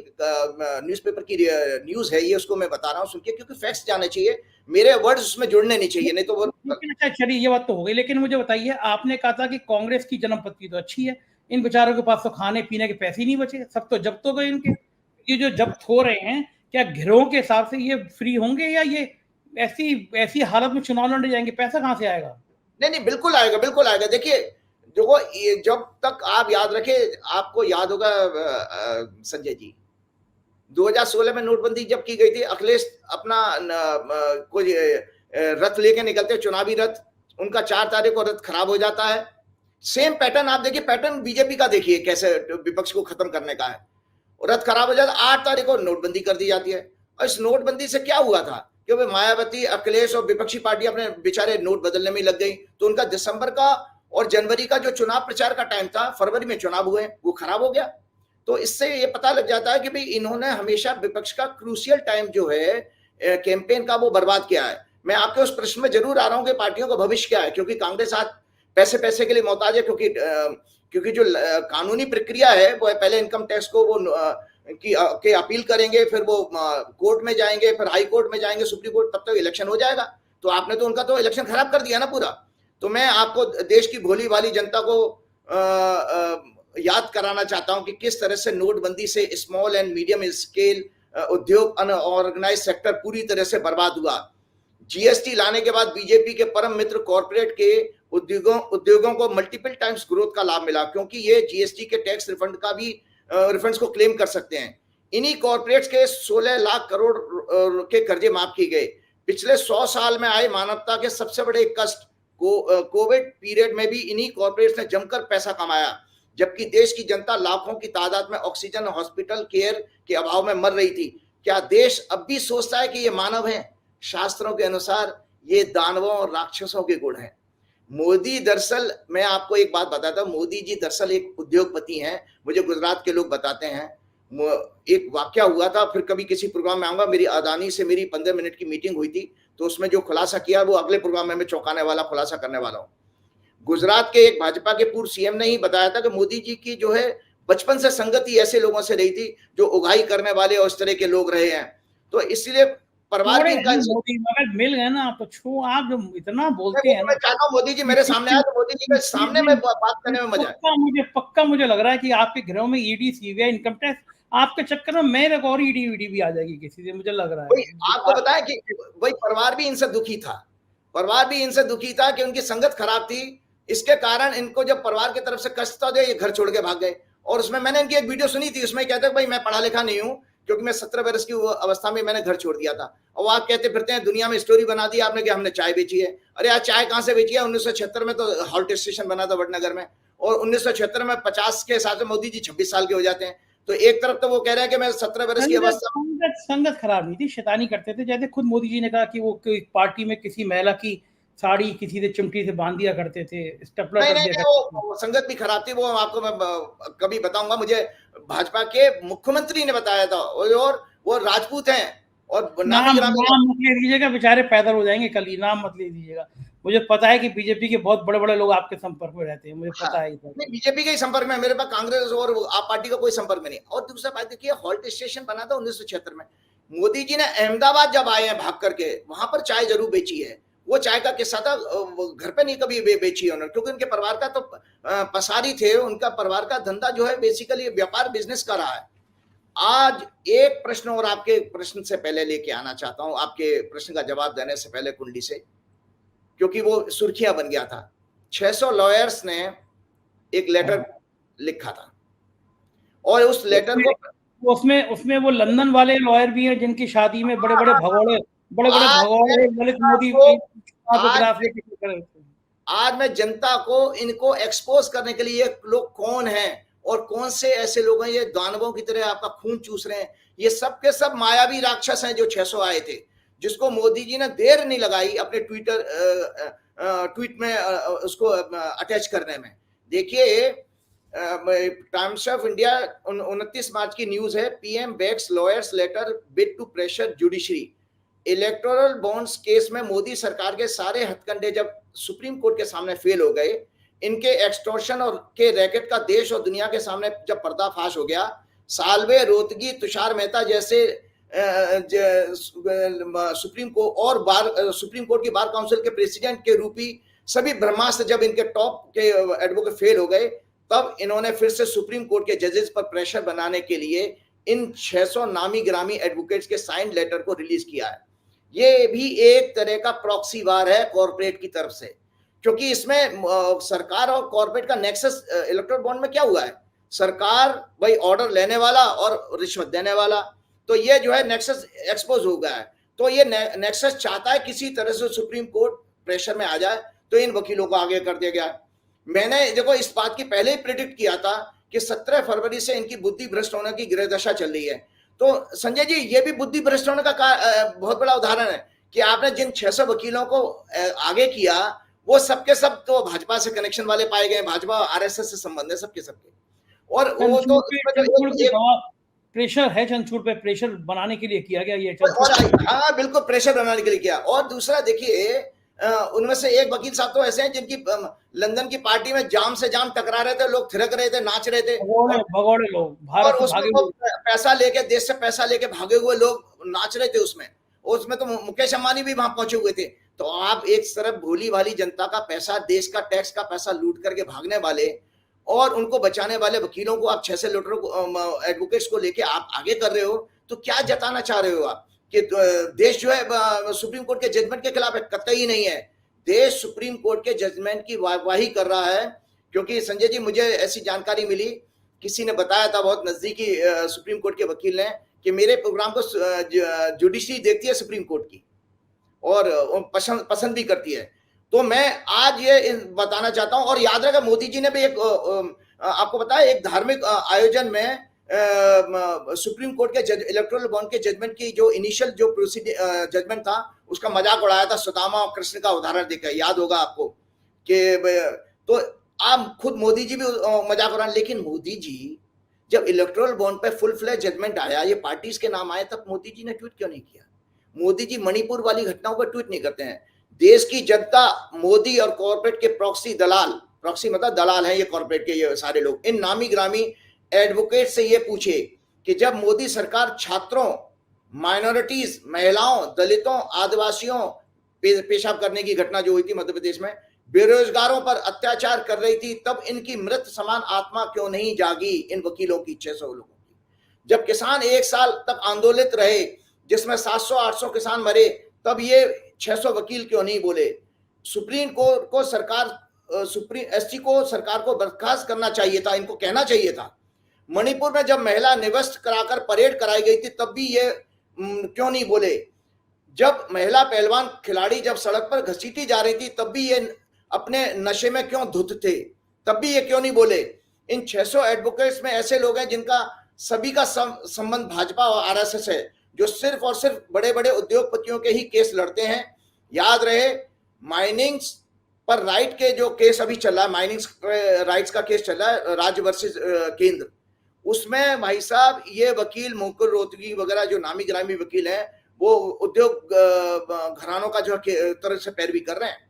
न्यूज़पेपर की न्यूज़ है ये, उसको मैं बता रहा हूँ सुन के, क्योंकि फैक्ट्स जाने चाहिए, मेरे वर्ड्स उसमें जुड़ने नहीं चाहिए, नहीं तो वो. अच्छा चलिए ये बात तो हो गई, लेकिन मुझे बताइए, आपने कहा था कि कांग्रेस की जन्मपत्ती तो अच्छी है, इन बेचारों के पास तो खाने पीने के पैसे ही नहीं बचे, सब तो जब्त हो गए इनके. ये जो जब्त हो रहे हैं, क्या गिरोह के हिसाब से ये फ्री होंगे या ये ऐसी हालत में चुनाव लड़ने जाएंगे? पैसा कहाँ से आएगा? नहीं, बिल्कुल आएगा. देखिए, जो जब तक आप याद रखें, आपको याद होगा संजय जी, 2016 में नोटबंदी जब की गई थी, अखिलेश अपना कोई रथ लेके निकलते, चुनावी रथ, उनका 4 तारीख को रथ खराब हो जाता है. सेम पैटर्न आप देखिए, पैटर्न बीजेपी का देखिए कैसे विपक्ष को खत्म करने का है. रथ खराब हो जाता, 8 तारीख को नोटबंदी कर दी जाती है. और इस नोटबंदी से क्या हुआ था? क्योंकि मायावती, अखिलेश और विपक्षी पार्टी अपने बेचारे नोट बदलने में लग गई, तो उनका दिसंबर का और जनवरी का जो चुनाव प्रचार का टाइम था, फरवरी में चुनाव हुए, वो खराब हो गया. तो इससे ये पता लग जाता है कि भाई इन्होंने हमेशा विपक्ष का क्रूशियल टाइम जो है कैंपेन का, वो बर्बाद किया है. मैं आपके उस प्रश्न में जरूर आ रहा हूं कि पार्टियों का भविष्य क्या है, क्योंकि कांग्रेस आज पैसे के लिए मोहताज है, क्योंकि जो कानूनी प्रक्रिया है वो पहले इनकम टैक्स को वो के अपील करेंगे, फिर वो कोर्ट में जाएंगे, फिर हाई कोर्ट में जाएंगे, सुप्रीम कोर्ट, तब तक इलेक्शन हो जाएगा। तो आपने तो उनका तो इलेक्शन खराब कर दिया ना पूरा। तो मैं आपको देश की भोली भाली जनता को याद कराना चाहता हूं कि किस तरह से नोटबंदी से स्मॉल एंड मीडियम स्केल उद्योग, अनऑर्गेनाइज सेक्टर पूरी तरह से बर्बाद हुआ। जीएसटी लाने के बाद बीजेपी के परम मित्र कॉर्पोरेट के उद्योगों को मल्टीपल टाइम्स ग्रोथ का लाभ मिला, क्योंकि ये जीएसटी के टैक्स रिफंड का भी रिफंड्स को क्लेम कर सकते हैं। इन्हीं कॉर्पोरेट्स के 16 लाख करोड़ के कर्जे माफ किए गए। पिछले 100 साल में आए मानवता के सबसे बड़े कष्ट कोविड पीरियड में भी इन्हीं कॉर्पोरेट्स ने जमकर पैसा कमाया, जबकि देश की जनता लाखों की तादाद में ऑक्सीजन, हॉस्पिटल केयर के अभाव में मर रही थी। क्या देश अब भी सोचता है कि ये मानव है? शास्त्रों के अनुसार ये दानवों और राक्षसों के गुण हैं। मोदी दरअसल, मैं आपको एक बात बताता हूं, मोदी जी दरअसल एक उद्योगपति हैं। मुझे गुजरात के लोग बताते हैं, एक वाकया हुआ था, फिर कभी किसी प्रोग्राम में आऊंगा। मेरी अदानी से मेरी 15 मिनट की मीटिंग हुई थी, तो उसमें जो खुलासा किया वो अगले प्रोग्राम में मैं चौंकाने वाला खुलासा करने वाला हूँ। गुजरात के एक भाजपा के पूर्व सीएम ने ही बताया था कि मोदी जी की जो है बचपन से संगति ऐसे लोगों से रही थी जो उगाही करने वाले और इस तरह के लोग रहे हैं। तो इसलिए परिवार की मोदी मगर मिल गए ना, आप तो आप जो इतना बोलते हैं, मैं चाहता हूँ मोदी जी मेरे सामने आए, तो मोदी जी के सामने में बात करने में मजा है। पक्का मुझे लग रहा है कि आपके घरों में ईडी, सीबीआई, इनकम टैक्स, आपके चक्कर में मेरे और ईडी वीडी भी आ जाएगी किसी से, मुझे लग रहा है। आपको बताया कि वही परिवार भी इनसे दुखी था, परिवार भी इनसे दुखी था कि उनकी संगत खराब थी। इसके कारण इनको जब परिवार की तरफ से कष्ट था, ये घर छोड़ के भाग गए। और उसमें मैंने इनकी एक वीडियो सुनी थी, उसमें कहते भाई मैं पढ़ा लिखा नहीं हूँ, क्योंकि मैं 17 वर्ष की अवस्था में मैंने घर छोड़ दिया था। और आप कहते फिरते हैं दुनिया में स्टोरी बना दी आपने कि हमने चाय बेची है। अरे यार, चाय कहां से बेची है? 1976 में तो हॉल्ट स्टेशन बना था वडनगर में, और 1976 में 50 के हिसाब से मोदी जी 26 साल के हो जाते हैं। तो एक तरफ तो वो कह रहे हैं कि मैं 17 वर्ष की अवस्था, संगत खराब नहीं थी, शैतानी करते थे। जैसे खुद मोदी जी ने कहा कि वो पार्टी में किसी महिला की साड़ी किसी से चिमटी से बांध दिया करते थे, स्टेपलर कर दिया करते थे। वो संगत भी खराब थी, वो आपको मैं कभी बताऊंगा। मुझे भाजपा के मुख्यमंत्री ने बताया था, और वो राजपूत हैं। और नाम मत ले दीजिएगा, बेचारे पैदल हो जाएंगे कल ही, नाम मत ले दीजिएगा। मुझे पता है कि बीजेपी के बहुत बड़े बड़े लोग आपके संपर्क में रहते हैं, मुझे पता है। नहीं, बीजेपी के ही संपर्क में, मेरे पास कांग्रेस और आप पार्टी का कोई संपर्क में नहीं। और दूसरा बात देखिए, हॉल्ट स्टेशन बना था 1976 में। मोदी जी ने अहमदाबाद जब आए हैं भाग करके, वहां पर चाय जरूर बेची है। वो चाय का किस्सा था, घर पे नहीं कभी बेची उन्होंने, क्योंकि उनके परिवार का तो पसारी थे। उनका परिवार का धंधा जो है बेसिकली व्यापार, बिजनेस का रहा है। आज एक प्रश्न और आपके प्रश्न से पहले लेके आना चाहता हूं, आपके प्रश्न का जवाब देने से पहले कुंडली से, क्योंकि वो सुर्खियां बन गया था। 600 लॉयर्स ने एक लेटर लिखा था, और उस लेटर को उसमें वो लंदन वाले लॉयर भी हैं जिनकी शादी में बड़े बड़े भगोड़े ललित मोदी आज मैं जनता को इनको एक्सपोज करने के लिए लोग कौन हैं और कौन से ऐसे लोग हैं ये दानवों की तरह आपका खून चूस रहे हैं। ये सब के सब मायावी राक्षस हैं जो 600 आए थे, जिसको मोदी जी ने देर नहीं लगाई अपने ट्वीट में उसको अटैच करने में। देखिए, टाइम्स ऑफ इंडिया 29 मार्च की न्यूज है, PM backs lawyers letter bid to pressure judiciary. Electoral bonds case में मोदी सरकार के सारे हथकंडे जब सुप्रीम कोर्ट के सामने फेल हो गए, इनके एक्सटॉर्शन और के रैकेट का देश और दुनिया के सामने जब पर्दाफाश हो गया, साल्वे, रोहतगी, तुषार मेहता जैसे सुप्रीम कोर्ट की बार काउंसिल के प्रेसिडेंट के रूपी सभी ब्रह्मास्त्र जब इनके टॉप के एडवोकेट फेल हो गए, तब इन्होंने फिर से सुप्रीम कोर्ट के जजेस पर प्रेशर बनाने के लिए इन 600 नामी ग्रामी एडवोकेट्स के साइन लेटर को रिलीज किया है। ये भी एक तरह का प्रॉक्सी वार है कॉर्पोरेट की तरफ से, क्योंकि इसमें सरकार और कॉर्पोरेट का नेक्सस इलेक्टोरल बॉन्ड में क्या हुआ है? सरकार भाई ऑर्डर लेने वाला और रिश्वत देने वाला, तो ये जो है नेक्सस एक्सपोज हो गया है। तो ये नेक्सस चाहता है किसी तरह से सुप्रीम कोर्ट प्रेशर में आ जाए, तो इन वकीलों को आगे कर दिया गया। मैंने देखो इस बात की पहले ही प्रेडिक्ट किया था कि 17 फरवरी से इनकी बुद्धि भ्रष्ट होने की गृह दशा चल रही है। तो संजय जी, ये भी बुद्धि भ्रष्ट होने का बहुत बड़ा उदाहरण है कि आपने जिन 600 वकीलों को आगे किया, वो सबके सब तो भाजपा से कनेक्शन वाले पाए गए, भाजपा आरएसएस से संबंध है सबके सबके। और वो तो प्रेशर है, चंचूड़ पे प्रेशर बनाने के लिए किया गया ये। हाँ, बिल्कुल प्रेशर बनाने के लिए किया। और दूसरा देखिए, उनमें से एक वकील साहब तो ऐसे हैं जिनकी लंदन की पार्टी में जाम से जाम टकरा रहे थे, लोग थिरक रहे थे, नाच रहे थे, भगोड़े लोग और भारत से उसमें भागे वो हुए। पैसा लेके, देश से पैसा लेके भागे हुए लोग नाच रहे थे उसमें तो मुकेश अंबानी भी वहां पहुंचे हुए थे। तो आप एक तरफ भोली भाली जनता का पैसा, देश का टैक्स का पैसा लूट करके भागने वाले और उनको बचाने वाले वकीलों को आप 6 से लुटेरों को, एडवोकेट्स को लेके आप आगे कर रहे हो, तो क्या जताना चाह रहे हो आप कि देश जो है सुप्रीम कोर्ट के जजमेंट के खिलाफ है? कतई नहीं है। देश सुप्रीम कोर्ट के जजमेंट की वाहवाही कर रहा है, क्योंकि संजय जी मुझे ऐसी जानकारी मिली, किसी ने बताया था, बहुत नजदीकी सुप्रीम कोर्ट के वकील ने, कि मेरे प्रोग्राम को जुडिशरी देखती है सुप्रीम कोर्ट की और पसंद भी करती है। तो मैं आज ये बताना चाहता हूं, और याद रखा मोदी जी ने भी एक आपको बताया, एक धार्मिक आयोजन में सुप्रीम कोर्ट के इलेक्टोरल बॉन्ड के जजमेंट की जो इनिशियल जो जजमेंट था उसका मजाक उड़ाया था, सुदामा और कृष्ण का उदाहरण देकर, याद होगा आपको कि तो आप खुद मोदी जी भी मजाक उड़ा। लेकिन मोदी जी जब इलेक्टोरल बॉन्ड पे फुल फ्लैश जजमेंट आया, ये पार्टीज के नाम आए, तब मोदी जी ने ट्वीट क्यों नहीं किया? मोदी जी मणिपुर वाली घटनाओं पर ट्वीट नहीं करते हैं। देश की जनता मोदी और कॉर्पोरेट के प्रॉक्सी दलाल, प्रॉक्सी मतलब दलाल है ये कॉर्पोरेट के ये सारे लोग, इन नामी ग्रामी एडवोकेट से ये पूछे कि जब मोदी सरकार छात्रों, माइनॉरिटीज, महिलाओं, दलितों, आदिवासियों पेशाब करने की घटना जो हुई थी मध्य प्रदेश में, बेरोजगारों पर अत्याचार कर रही थी, तब इनकी मृत समान आत्मा क्यों नहीं जागी इन वकीलों की, 600 लोगों की? जब किसान 1 साल तक आंदोलित रहे, जिसमें 700-800 किसान मरे, तब ये 600 वकील क्यों नहीं बोले? सुप्रीम कोर्ट को सरकार, एसटी को सरकार को बर्खास्त करना चाहिए था, इनको कहना चाहिए था। मणिपुर में जब महिला निवस्त्र कराकर परेड कराई गई थी, तब भी ये क्यों नहीं बोले? जब महिला पहलवान खिलाड़ी जब सड़क पर घसीटी जा रही थी, तब भी ये अपने नशे में क्यों धुत थे, तब भी ये क्यों नहीं बोले? इन 600 एडवोकेट्स में ऐसे लोग हैं जिनका सभी का संबंध भाजपा और आरएसएस है, जो सिर्फ और सिर्फ बड़े बड़े उद्योगपतियों के ही केस लड़ते हैं। याद रहे, माइनिंग्स पर राइट के जो केस अभी चल रहा है, माइनिंग्स राइट्स का केस चल रहा है, राज्य वर्सेस केंद्र, उसमें भाई साहब ये वकील मुकुल रोहतगी वगैरह जो नामी ग्रामी वकील हैं, वो उद्योग घरानों का जो तरह से पैरवी कर रहे हैं।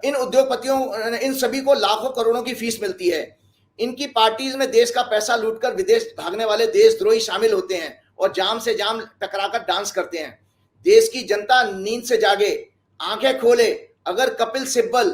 इन उद्योगपतियों, इन सभी को लाखों करोड़ों की फीस मिलती है। इनकी पार्टीज में देश का पैसा लूटकर विदेश भागने वाले देशद्रोही शामिल होते हैं और जाम से जाम टकराकर डांस करते हैं। देश की जनता नींद से जागे, आंखें खोले। अगर कपिल सिब्बल,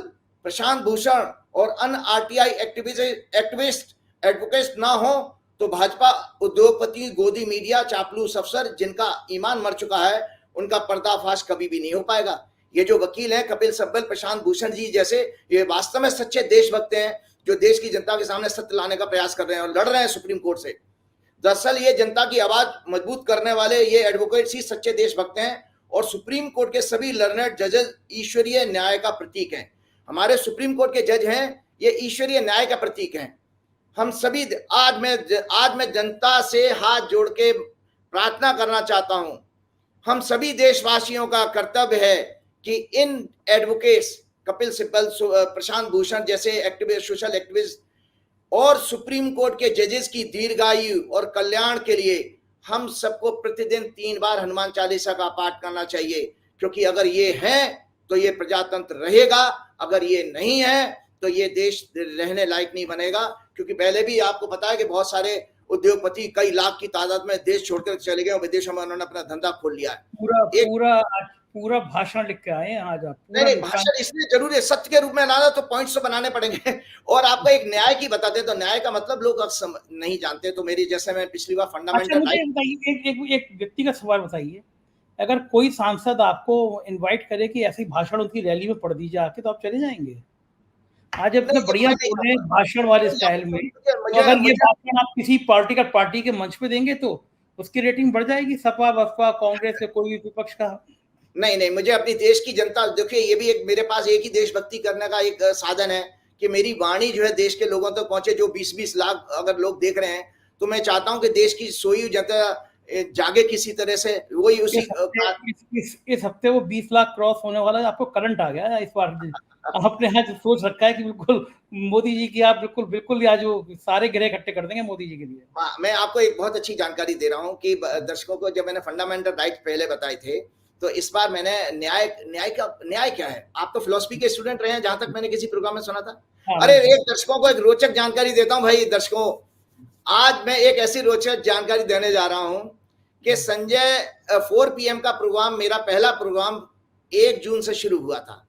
प्रशांत भूषण और अन्य आरटीआई एक्टिविस्ट एडवोकेट ना हो, तो भाजपा उद्योगपति, गोदी मीडिया, चापलूस अफसर जिनका ईमान मर चुका है, उनका पर्दाफाश कभी भी नहीं हो पाएगा। ये जो वकील हैं कपिल सिब्बल, प्रशांत भूषण जी जैसे, ये वास्तव में सच्चे देशभक्त हैं, जो देश की जनता के सामने सत्य लाने का प्रयास कर रहे हैं और लड़ रहे हैं सुप्रीम कोर्ट से। दरअसल ये जनता की आवाज मजबूत करने वाले ये एडवोकेट्स ही सच्चे देशभक्त हैं, और सुप्रीम कोर्ट के सभी लर्नड जजेस ईश्वरीय न्याय का प्रतीक हैं। हमारे सुप्रीम कोर्ट के जज हैं, ये ईश्वरीय न्याय का प्रतीक हैं। हम सभी आज मैं जनता से हाथ जोड़ के प्रार्थना करना चाहता हूं, हम सभी देशवासियों का कर्तव्य है कि इन एडवोकेट्स कपिल सिब्बल, प्रशांत भूषण जैसे एक्टिविस्ट, सोशल एक्टिविस्ट और सुप्रीम कोर्ट के जजेस की दीर्घायु और कल्याण के लिए हम सबको प्रतिदिन 3 बार हनुमान चालीसा का पाठ करना चाहिए, क्योंकि अगर ये है तो ये प्रजातंत्र रहेगा, अगर ये नहीं है तो ये देश रहने लायक नहीं बनेगा। क्योंकि पहले भी आपको पता है कि बहुत सारे उद्योगपति कई लाख की तादाद में देश छोड़कर चले गए और विदेशों में उन्होंने अपना धंधा खोल लिया है। पूरा भाषण लिख के आए हैं आज आप। नहीं, भाषण इसलिए जरूरी है, सत्य के रूप में लाना तो पॉइंट्स तो बनाने पड़ेंगे। और आपको एक न्याय की बताते, तो न्याय का मतलब लोग नहीं जानते। तो मेरी, जैसे मैं पिछली बार फंडामेंटल एक व्यक्तिगत सवाल बताइए, अगर कोई सांसद आपको इनवाइट करे कि ऐसी भाषण उनकी रैली में पढ़ दीजिए आके, तो आप चले जाएंगे? आज अपने बढ़िया बोले भाषण वाले स्टाइल में, तो अगर ये भाषण आप किसी पार्टी के मंच पे देंगे तो उसकी रेटिंग बढ़ जाएगी, सपा बसपा कांग्रेस के कोई भी विपक्ष का। नहीं, मुझे अपनी देश की जनता, देखिए ये भी एक मेरे पास एक ही देशभक्ति करने का एक साधन है कि मेरी वाणी जो है देश के लोगों तक पहुंचे। जो 20-20 लाख अगर लोग देख रहे हैं, तो मैं चाहता हूं कि देश की सोई जनता जागे किसी तरह से। वही उसी इस हफ्ते वो 20 लाख क्रॉस होने वाला है। आपको करंट आ गया है इस बार, आपने आज सोच रखा है कि बिल्कुल मोदी जी की आप बिल्कुल आज वो सारे गिरह इकट्ठे कर देंगे मोदी जी के लिए। मैं आपको एक बहुत अच्छी जानकारी दे रहा हूं कि दर्शकों को, जब मैंने फंडामेंटल राइट पहले बताए थे, तो इस बार मैंने न्याय क्या है? आप तो फिलोसफी के स्टूडेंट रहे हैं, जहां तक मैंने किसी प्रोग्राम में सुना था। अरे एक दर्शकों को एक रोचक जानकारी देता हूं भाई। दर्शकों, आज मैं एक ऐसी रोचक जानकारी देने जा रहा हूं कि संजय 4 PM का प्रोग्राम, मेरा पहला प्रोग्राम 1 जून से शुरू हुआ था।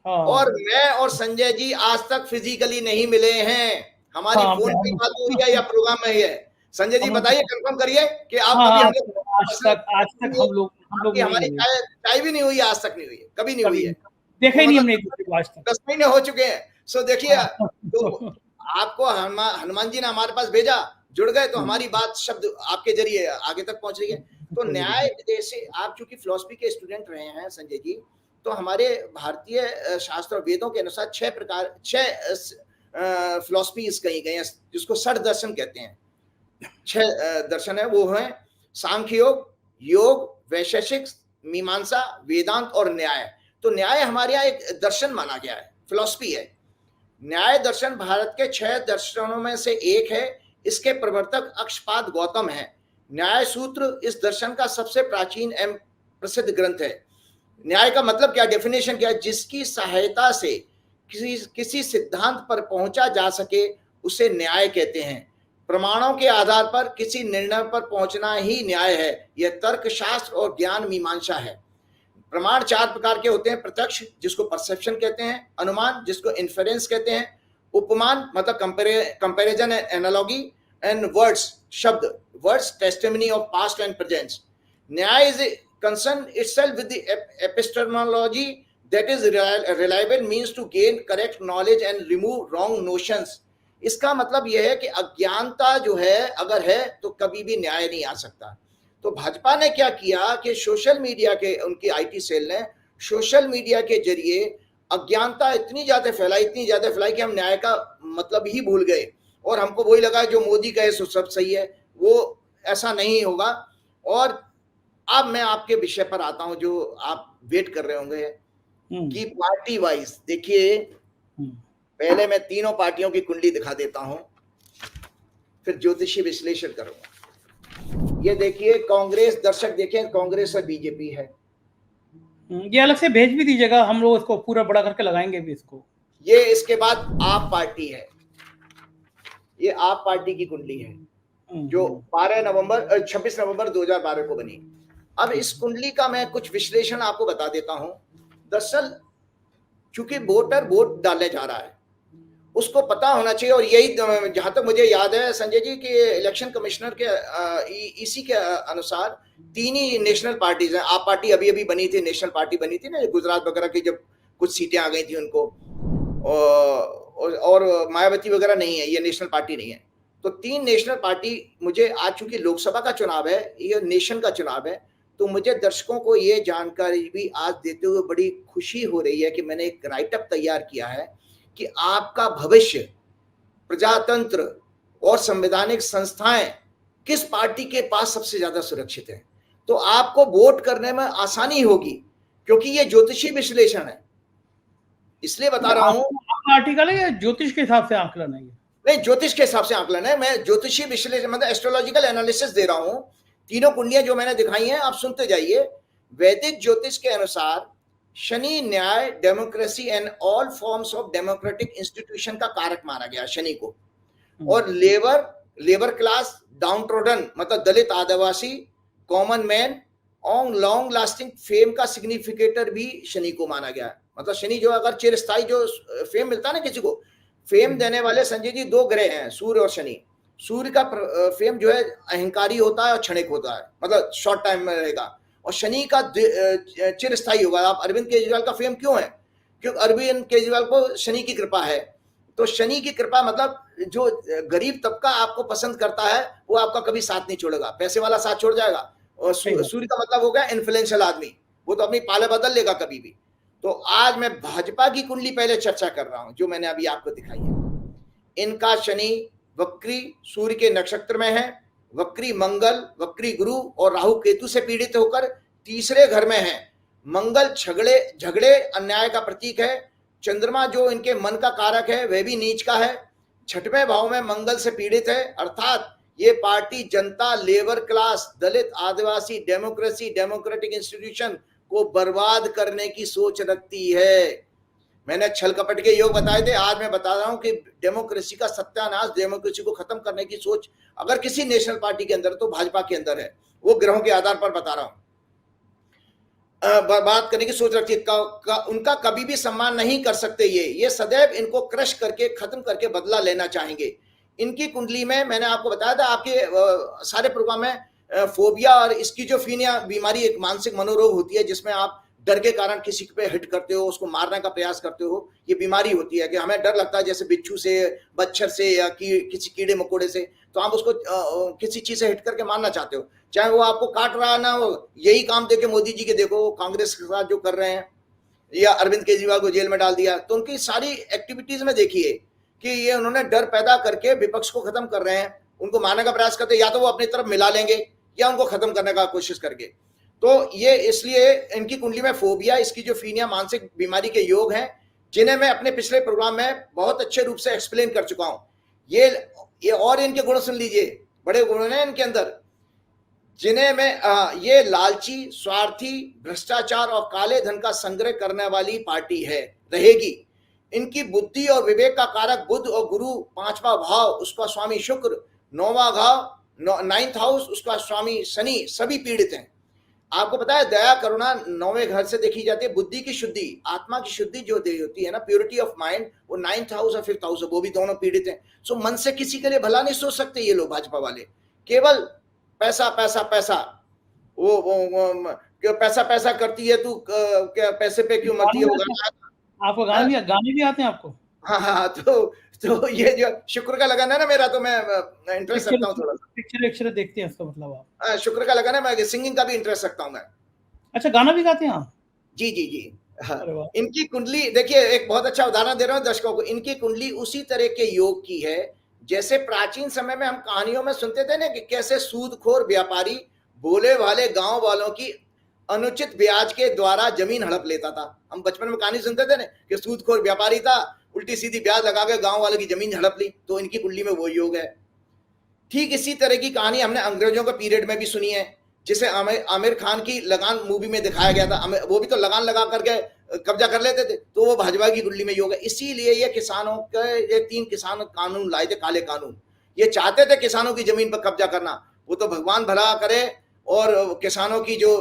और मैं और संजय जी आज तक फिजिकली नहीं मिले हैं। हमारी फोन पे बात हो रही है या प्रोग्राम में ही है? संजय जी बताइए, कंफर्म करिए कि आप कभी आज तक हम लोग हमारी चाय भी नहीं हुई, आज तक नहीं हुई है, कभी नहीं हुई है, देखा ही नहीं हमने आज तक। 10 महीने हो चुके हैं। सो देखिए, तो आपको हनुमान जी ने हमारे पास भेजा, जुड़ गए, तो हमारी बात शब्द आपके जरिए आगे तक पहुंच रही है। तो न्याय जैसे आप चूंकि फिलोसफी के स्टूडेंट रहे हैं संजय जी, तो हमारे भारतीय शास्त्र और वेदों के अनुसार 6 फिलोसफीज कही गई हैं, जिसको षड दर्शन कहते हैं। 6 दर्शन है, वो है सांख्य योग, योग, वैशेषिक, मीमांसा, वेदांत और न्याय। तो न्याय हमारे यहाँ एक दर्शन माना गया है, फिलोसफी है। न्याय दर्शन भारत के 6 दर्शनों में से एक है। इसके प्रवर्तक अक्षपाद गौतम है। न्याय सूत्र इस दर्शन का सबसे प्राचीन एवं प्रसिद्ध ग्रंथ है। न्याय का मतलब क्या, डेफिनेशन क्या है? जिसकी सहायता से किसी सिद्धांत पर पहुंचा जा सके उसे न्याय कहते हैं। प्रमाणों के आधार पर किसी निर्णय पर पहुंचना ही न्याय है। यह तर्कशास्त्र और ज्ञान मीमांसा है। प्रमाण 4 प्रकार के होते हैं। प्रत्यक्ष, जिसको परसेप्शन कहते हैं, अनुमान, जिसको इन्फेरेंस कहते हैं, उपमान मतलब comparison and analogy, and words, शब्द, words, testimony of past and present. Nyaya is concern itself with the epistemology that is reliable means to gain correct knowledge and remove wrong notions। इसका मतलब यह है कि अज्ञानता जो है अगर है तो कभी भी न्याय नहीं आ सकता। तो भाजपा ने क्या किया कि सोशल मीडिया के, उनकी आईटी सेल ने सोशल मीडिया के जरिए अज्ञानता इतनी ज्यादा फैलाई कि हम न्याय का मतलब ही भूल गए, और हमको वही लगा जो मोदी कहे सो सब सही है। वो ऐसा नहीं होगा। और अब मैं आपके विषय पर आता हूं, जो आप वेट कर रहे होंगे कि पार्टी वाइज देखिए। पहले मैं तीनों पार्टियों की कुंडली दिखा देता हूं, फिर ज्योतिषी विश्लेषण करूंगा। ये देखिए कांग्रेस, दर्शक देखें, कांग्रेस और बीजेपी है। ये अलग से भेज भी दीजिएगा, हम लोग इसको पूरा बड़ा करके लगाएंगे भी इसको। ये इसके बाद आप पार्टी है, ये आप पार्टी की कुंडली है जो 26 नवंबर 2012 को बनी। अब इस कुंडली का मैं कुछ विश्लेषण आपको बता देता हूं। दरअसल चूंकि वोटर वोट डालने जा रहा है, उसको पता होना चाहिए। और यही जहां तक मुझे याद है संजय जी कि इलेक्शन कमिश्नर के इसी के अनुसार 3 ही नेशनल पार्टीज हैं। आप पार्टी अभी अभी बनी थी, नेशनल पार्टी बनी थी ना, गुजरात वगैरह की जब कुछ सीटें आ गई थी उनको, और मायावती वगैरह नहीं है, ये नेशनल पार्टी नहीं है। तो 3 नेशनल पार्टी, मुझे आज चूंकि लोकसभा का चुनाव है, ये नेशन का चुनाव है, तो मुझे दर्शकों को ये जानकारी भी आज देते हुए बड़ी खुशी हो रही है कि मैंने एक राइटअप तैयार किया है कि आपका भविष्य, प्रजातंत्र और संवैधानिक संस्थाएं किस पार्टी के पास सबसे ज्यादा सुरक्षित है। तो आपको वोट करने में आसानी होगी, क्योंकि ये ज्योतिषी विश्लेषण है, इसलिए बता रहा हूं। आर्टिकल है या ज्योतिष के हिसाब से आकलन है? नहीं, ज्योतिष के हिसाब से आकलन है। मैं ज्योतिषी विश्लेषण मतलब एस्ट्रोलॉजिकल एनालिसिस दे रहा हूं। तीनों कुंडलियां जो मैंने दिखाई हैं आप सुनते जाइए। वैदिक ज्योतिष के अनुसार शनि न्याय, democracy and all forms of democratic institution का कारक माना गया शनि को। और लेबर क्लास, डाउन ट्रोडन मतलब दलित, आदिवासी, कॉमन मैन और लॉन्ग लास्टिंग फेम का सिग्निफिकेटर भी शनि को माना गया। मतलब शनि जो अगर चिरस्थायी जो फेम मिलता है ना किसी को, फेम देने वाले संजय जी 2 ग्रह हैं, सूर्य और शनि। सूर्य का फेम जो है अहंकारी होता है और क्षणिक होता है, मतलब शॉर्ट टाइम में रहेगा, और शनि का चिरस्थायी होगा। आप अरविंद केजरीवाल का फेम क्यों है? क्योंकि अरविंद केजरीवाल को शनि की कृपा है। तो शनि की कृपा मतलब जो गरीब तबका आपको पसंद करता है वो आपका कभी साथ नहीं छोड़ेगा, पैसे वाला साथ छोड़ जाएगा। और सूर्य का मतलब हो गया इन्फ्लुएंशियल आदमी, वो तो अपनी पाले बदल लेगा कभी भी। तो आज मैं भाजपा की कुंडली पहले चर्चा कर रहा हूं, जो मैंने अभी आपको दिखाई है। इनका शनि वक्री सूर्य के नक्षत्र में है, वक्री मंगल, वक्री गुरु और राहु केतु से पीड़ित होकर तीसरे घर में है। मंगल झगड़े अन्याय का प्रतीक है। चंद्रमा जो इनके मन का कारक है वह भी नीच का है। 6वें भाव में मंगल से पीड़ित है, अर्थात ये पार्टी जनता, लेबर क्लास, दलित, आदिवासी, डेमोक्रेसी, डेमोक्रेटिक इंस्टीट्यूशन को बर्बाद करने की सोच रखती है। मैंने छल कपट के योग बताए थे, आज मैं बता रहा हूं कि डेमोक्रेसी का सत्यानाश, डेमोक्रेसी को खत्म करने की सोच अगर किसी नेशनल पार्टी के अंदर तो भाजपा के अंदर है। वो ग्रहों के आधार पर बता रहा हूं, बर्बाद करने की सोच रखती है। उनका कभी भी सम्मान नहीं कर सकते। ये सदैव इनको क्रश करके, खत्म करके बदला लेना चाहेंगे। इनकी कुंडली में मैंने आपको बताया था, आपके सारे प्रोग्राम में, फोबिया और स्किज़ोफ्रेनिया बीमारी एक मानसिक मनोरोग होती है जिसमें आप डर के कारण किसी पे हिट करते हो, उसको मारने का प्रयास करते हो। ये बीमारी होती है कि हमें डर लगता है जैसे बिच्छू से, मच्छर से या किसी कीड़े मकोड़े से, तो आप उसको किसी चीज से हिट करके मारना चाहते हो, चाहे वो आपको काट रहा ना हो। यही काम देखे मोदी जी के, देखो कांग्रेस के साथ जो कर रहे हैं, या अरविंद केजरीवाल को जेल में डाल दिया, तो उनकी सारी एक्टिविटीज में देखिए कि ये उन्होंने डर पैदा करके विपक्ष को खत्म कर रहे हैं, उनको मारने का प्रयास करते हैं, या तो वो अपनी तरफ मिला लेंगे या उनको खत्म करने का कोशिश करके। तो ये इसलिए इनकी कुंडली में फोबिया, स्किज़ोफ्रेनिया मानसिक बीमारी के योग हैं, जिन्हें मैं अपने पिछले प्रोग्राम में बहुत अच्छे रूप से एक्सप्लेन कर चुका हूं। ये और इनके गुण सुन लीजिए, बड़े गुण हैं इनके अंदर, जिन्हें मैं ये लालची, स्वार्थी, भ्रष्टाचार और काले धन का संग्रह करने वाली पार्टी है, रहेगी। इनकी बुद्धि और विवेक का कारक बुध और गुरु, 5वां भाव उसका स्वामी शुक्र, 9वां भाव 9th हाउस उसका स्वामी शनि, सभी पीड़ित हैं। आपको पता है दया करुणा 9वें घर से देखी जाती है। बुद्धि की शुद्धि, आत्मा की शुद्धि जो होती है ना, प्योरिटी ऑफ माइंड, वो 9th हाउस और 5th हाउस, वो भी दोनों पीड़ित हैं। सो मन से किसी के लिए भला नहीं सोच सकते ये लोग, भाजपा वाले। केवल पैसा पैसा पैसा, वो पैसा पैसा करती है तू, क्या पैसे पे क्यों मरती है। आपको गाने भी आते हैं आपको? हाँ, तो ये जो शुक्र का लगन है ना मेरा, तो मैं इंटरेस्ट रखता हूँ थोड़ा सा। पिक्चर देखते हैं इसका मतलब आप? शुक्र का लगन है, मैं सिंगिंग का भी इंटरेस्ट रखता हूँ मैं। अच्छा, गाना भी गाते हैं आप? जी जी जी। हाँ, इनकी कुंडली देखिए, एक बहुत अच्छा उदाहरण दे रहा हूँ दर्शकों को। इनकी कुंडली उसी तरह के योग की है जैसे प्राचीन समय में हम कहानियों में सुनते थे ना, कि कैसे सूदखोर व्यापारी भोले भाले गांव वालों की अनुचित ब्याज के द्वारा जमीन हड़प लेता था। हम बचपन में कहानी सुनते थे ना कि सूदखोर व्यापारी था, उल्टी सीधी ब्याज लगा के गांव वालों की जमीन हड़प ली। तो इनकी कुंडली में वो योग है। ठीक इसी तरह की कहानी हमने अंग्रेजों के पीरियड में भी सुनी है, जिसे आमिर खान की लगान मूवी में दिखाया गया था। वो भी तो लगान लगा करके कब्जा कर लेते थे। तो वो भाजपा की कुंडली में योग है। इसीलिए ये किसानों के, ये 3 किसान कानून लाए थे, काले कानून। ये चाहते थे किसानों की जमीन पर कब्जा करना। वो तो भगवान भला करे, और किसानों की जो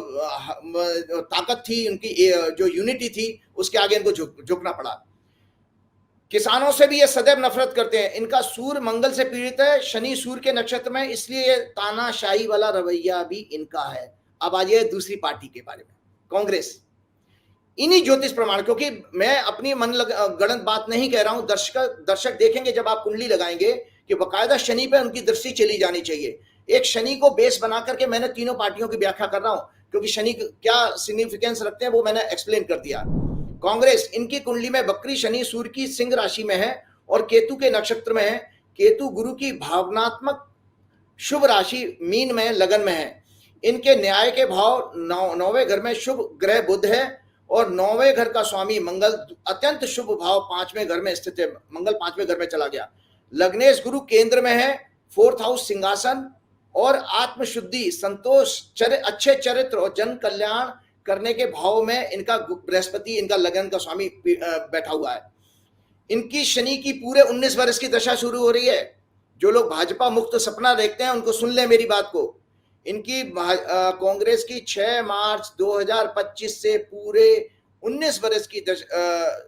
ताकत थी, उनकी जो यूनिटी थी, उसके आगे इनको झुकना पड़ा। किसानों से भी ये सदैव नफरत करते हैं। इनका सूर्य मंगल से पीड़ित है, शनि सूर्य के नक्षत्र में, इसलिए तानाशाही वाला रवैया भी इनका है। अब आइए दूसरी पार्टी के बारे में, कांग्रेस। इन्हीं ज्योतिष प्रमाण, क्योंकि मैं अपनी मन गणत बात नहीं कह रहा हूं, दर्शक देखेंगे जब आप कुंडली लगाएंगे कि बकायदा शनि पे उनकी दृष्टि चली जानी चाहिए। एक शनि को बेस बना करके मैंने तीनों पार्टियों की व्याख्या कर रहा हूं, क्योंकि शनि क्या सिग्निफिकेंस रखते हैं वो मैंने एक्सप्लेन कर दिया। कांग्रेस, इनकी कुंडली में बकरी शनि सूर्य की सिंह राशि में है और केतु के नक्षत्र में है। केतु गुरु की भावनात्मक शुभ राशि मीन में, लगन में है। इनके न्याय के भाव 9वें घर में शुभ ग्रह बुध है, और 9वें घर का स्वामी मंगल अत्यंत शुभ भाव 5वें घर में स्थित है। मंगल 5वें घर में चला गया। लग्नेश गुरु केंद्र में है, 4th हाउस सिंहासन और आत्मशुद्धि, संतोष, अच्छे चरित्र और जन कल्याण करने के भाव में इनका बृहस्पति, इनका लगन का स्वामी बैठा हुआ है। इनकी शनि की पूरे 19 वर्ष की दशा शुरू हो रही है। जो लोग भाजपा मुक्त सपना देखते हैं उनको सुन ले मेरी बात को। इनकी कांग्रेस की 6 मार्च 2025 से पूरे 19 वर्ष की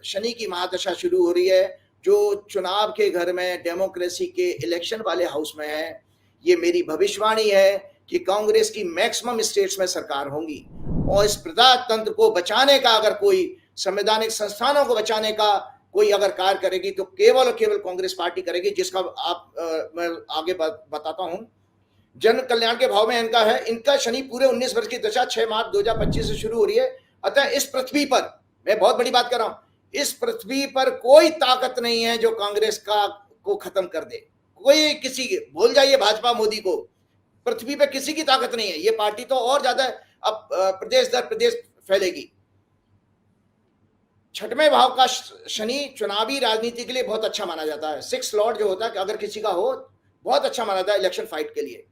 शनि की महादशा शुरू हो रही है, जो चुनाव के घर में, डेमोक्रेसी के इलेक्शन वाले हाउस में है। ये मेरी भविष्यवाणी है कि कांग्रेस की मैक्सिमम स्टेट्स में सरकार होंगी, और इस प्रजातंत्र को बचाने का, अगर कोई संवैधानिक संस्थानों को बचाने का कोई अगर कार्य करेगी तो केवल और केवल कांग्रेस पार्टी करेगी, जिसका मैं आगे बताता हूं। जन कल्याण के भाव में इनका है। इनका शनि पूरे 19 वर्ष की दशा 6 मार्च 2025 से शुरू हो रही है। अतः इस पृथ्वी पर, मैं बहुत बड़ी बात कर रहा हूं, इस पृथ्वी पर कोई ताकत नहीं है जो कांग्रेस को खत्म कर दे। कोई किसी, भूल जाइए भाजपा मोदी को, पृथ्वी पे किसी की ताकत नहीं है। ये पार्टी तो और ज्यादा अब प्रदेश दर प्रदेश फैलेगी। 6वें भाव का शनि चुनावी राजनीति के लिए बहुत अच्छा माना जाता है। 6 लॉर्ड जो होता है कि अगर किसी का हो, बहुत अच्छा माना था इलेक्शन फाइट के लिए।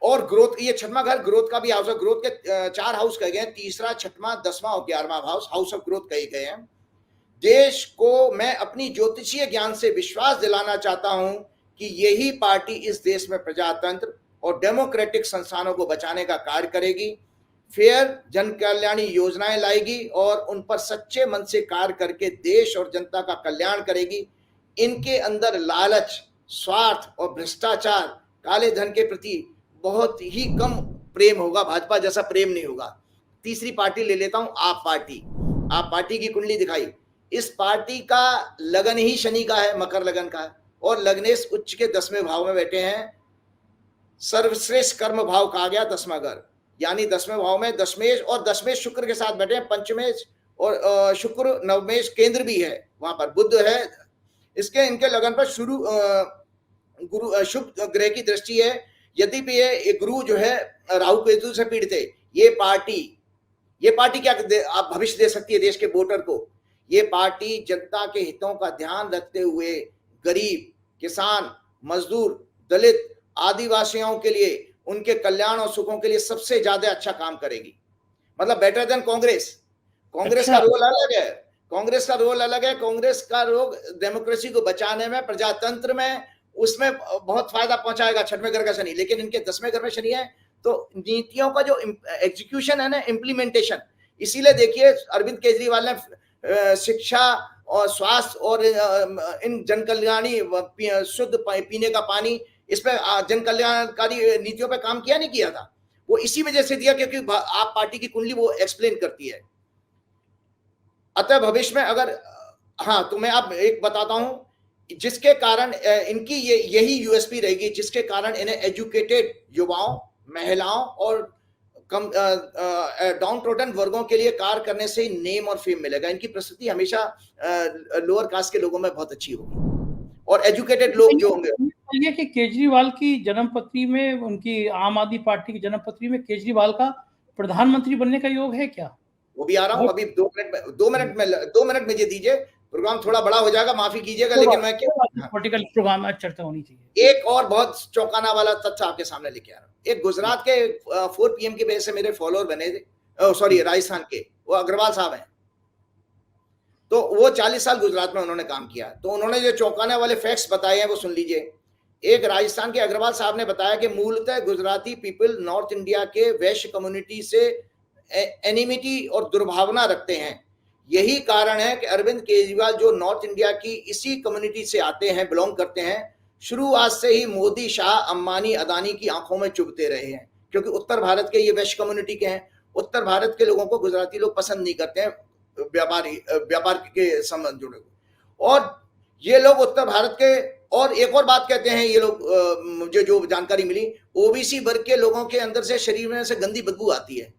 और ग्रोथ, ये छठवां घर ग्रोथ का भी हाउस है। ग्रोथ के 4 हाउस कहे गए हैं, तीसरा, छठवां, 10वां और 11वां हाउस ऑफ ग्रोथ कहे गए हैं। देश को मैं अपनी ज्योतिषीय ज्ञान से विश्वास दिलाना चाहता हूं कि यही पार्टी इस देश में प्रजातंत्र और डेमोक्रेटिक संस्थानों को बचाने का कार्य करेगी, फेयर जन कल्याणी योजनाएं लाएगी और उन पर सच्चे मन से कार्य करके देश और जनता का कल्याण करेगी। इनके अंदर लालच, स्वार्थ और भ्रष्टाचार, काले धन के प्रति बहुत ही कम प्रेम होगा, भाजपा जैसा प्रेम नहीं होगा। तीसरी पार्टी ले लेता हूं, आप पार्टी। आप पार्टी की कुंडली दिखाई। इस पार्टी का लगन ही शनि का है, मकर लगन का है, और लग्नेश उच्च के 10वें भाव में बैठे हैं। सर्वश्रेष्ठ कर्म भाव कहा गया 10वां घर, यानी 10वें भाव में दशमेश, और दशमेश शुक्र के साथ बैठे हैं। पंचमेश और शुक्र नवमेश केंद्र भी है, वहां पर बुध है। इसके इनके लगन पर शुरू गुरु शुभ ग्रह की दृष्टि है। यद्यपि ये गुरु जो है राहु केतु से पीड़ित है। ये पार्टी क्या आप भविष्य दे सकती है देश के वोटर को? ये पार्टी जनता के हितों का ध्यान रखते हुए गरीब, किसान, मजदूर, दलित, आदिवासियों के लिए, उनके कल्याण और सुखों के लिए सबसे ज्यादा अच्छा काम करेगी। मतलब बेटर देन कांग्रेस। कांग्रेस का रोल अलग है। कांग्रेस का रोल डेमोक्रेसी को बचाने में, प्रजातंत्र में, उसमें बहुत फायदा पहुंचाएगा छठवें घर का शनि। लेकिन इनके 10वें घर में शनि है, तो नीतियों का जो एग्जीक्यूशन है ना, इम्प्लीमेंटेशन। इसीलिए देखिए अरविंद केजरीवाल ने शिक्षा और स्वास्थ्य और इन जन कल्याणी शुद्ध पीने का पानी, इस पे जन कल्याणकारी नीतियों पे काम किया नहीं किया था? वो इसी वजह से दिया क्योंकि आप पार्टी की कुंडली वो एक्सप्लेन करती है। अतः भविष्य में अगर, हाँ, तो मैं अब एक बताता हूं जिसके कारण इनकी यही यूएसपी रहेगी, जिसके कारण इन्हें एजुकेटेड युवाओं, महिलाओं और कम डाउन ट्रोडन वर्गों के लिए कार्य करने से ही नेम और फेम मिलेगा। इनकी प्रस्तुति हमेशा लोअर कास्ट के लोगों में बहुत अच्छी होगी और एजुकेटेड लोग जो होंगे। ये कि केजरीवाल की जन्मपत्री में, उनकी आम आदमी पार्टी की जन्मपत्री में केजरीवाल का प्रधानमंत्री बनने का योग है क्या? वो भी आ रहा हूं अभी 2 मिनट में ये दीजिए, प्रोग्राम थोड़ा बड़ा हो जाएगा, माफी कीजिएगा, लेकिन मैं क्या पॉलिटिकल प्रोग्राम में चर्चा होनी चाहिए। एक और बहुत चौंकाना वाला तथ्य आपके सामने लेके आ रहा हूं। एक गुजरात के 4 PM की वजह से मेरे फॉलोअर बने थे, सॉरी राजस्थान के, वो अग्रवाल साहब हैं। तो वो 40 साल गुजरात में उन्होंने काम किया। तो उन्होंने जो चौंकाने वाले फैक्ट्स बताए हैं वो सुन लीजिए। एक राजस्थान के अग्रवाल साहब ने बताया कि मूलतः गुजराती पीपल नॉर्थ इंडिया के वैश्य कम्युनिटी से एनिमिटी और दुर्भावना रखते हैं। यही कारण है कि अरविंद केजरीवाल जो नॉर्थ इंडिया की इसी कम्युनिटी से आते हैं, बिलोंग करते हैं, शुरुआत से ही मोदी, शाह, अंबानी, अदानी की आंखों में चुभते रहे हैं, क्योंकि उत्तर भारत के ये वैश्य कम्युनिटी के हैं। उत्तर भारत के लोगों को गुजराती लोग पसंद नहीं करते हैं, व्यापार के संबंध जुड़े हुए। और ये लोग उत्तर भारत के, और एक और बात कहते हैं ये लोग, मुझे जो जानकारी मिली, ओबीसी वर्ग के लोगों के अंदर से शरीर में से गंदी बदबू आती है,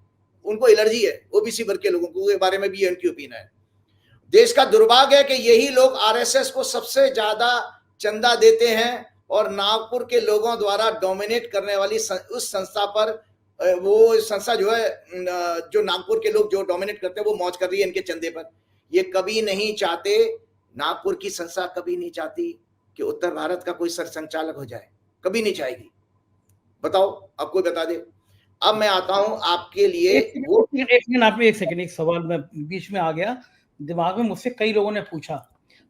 उनको एलर्जी है ओबीसी वर्ग के लोगों को, के बारे में भी उनकी ओपिनियन है। देश का दुर्भाग्य है कि यही लोग आरएसएस को सबसे ज्यादा चंदा देते हैं और नागपुर के लोगों द्वारा डोमिनेट करने वाली उस संस्था पर, वो संस्था जो है, जो नागपुर के लोग जो डोमिनेट करते हैं, वो मौज कर रही है इनके चंदे पर। ये कभी नहीं चाहते, नागपुर की संस्था कभी नहीं चाहती कि उत्तर भारत का कोई सरसंचालक हो जाए, कभी नहीं चाहेगी। बताओ, आपको बता दे। अब मैं आता हूं आपके लिए। एक सेकंड, एक सवाल में बीच में आ गया दिमाग में, मुझसे कई लोगों ने पूछा।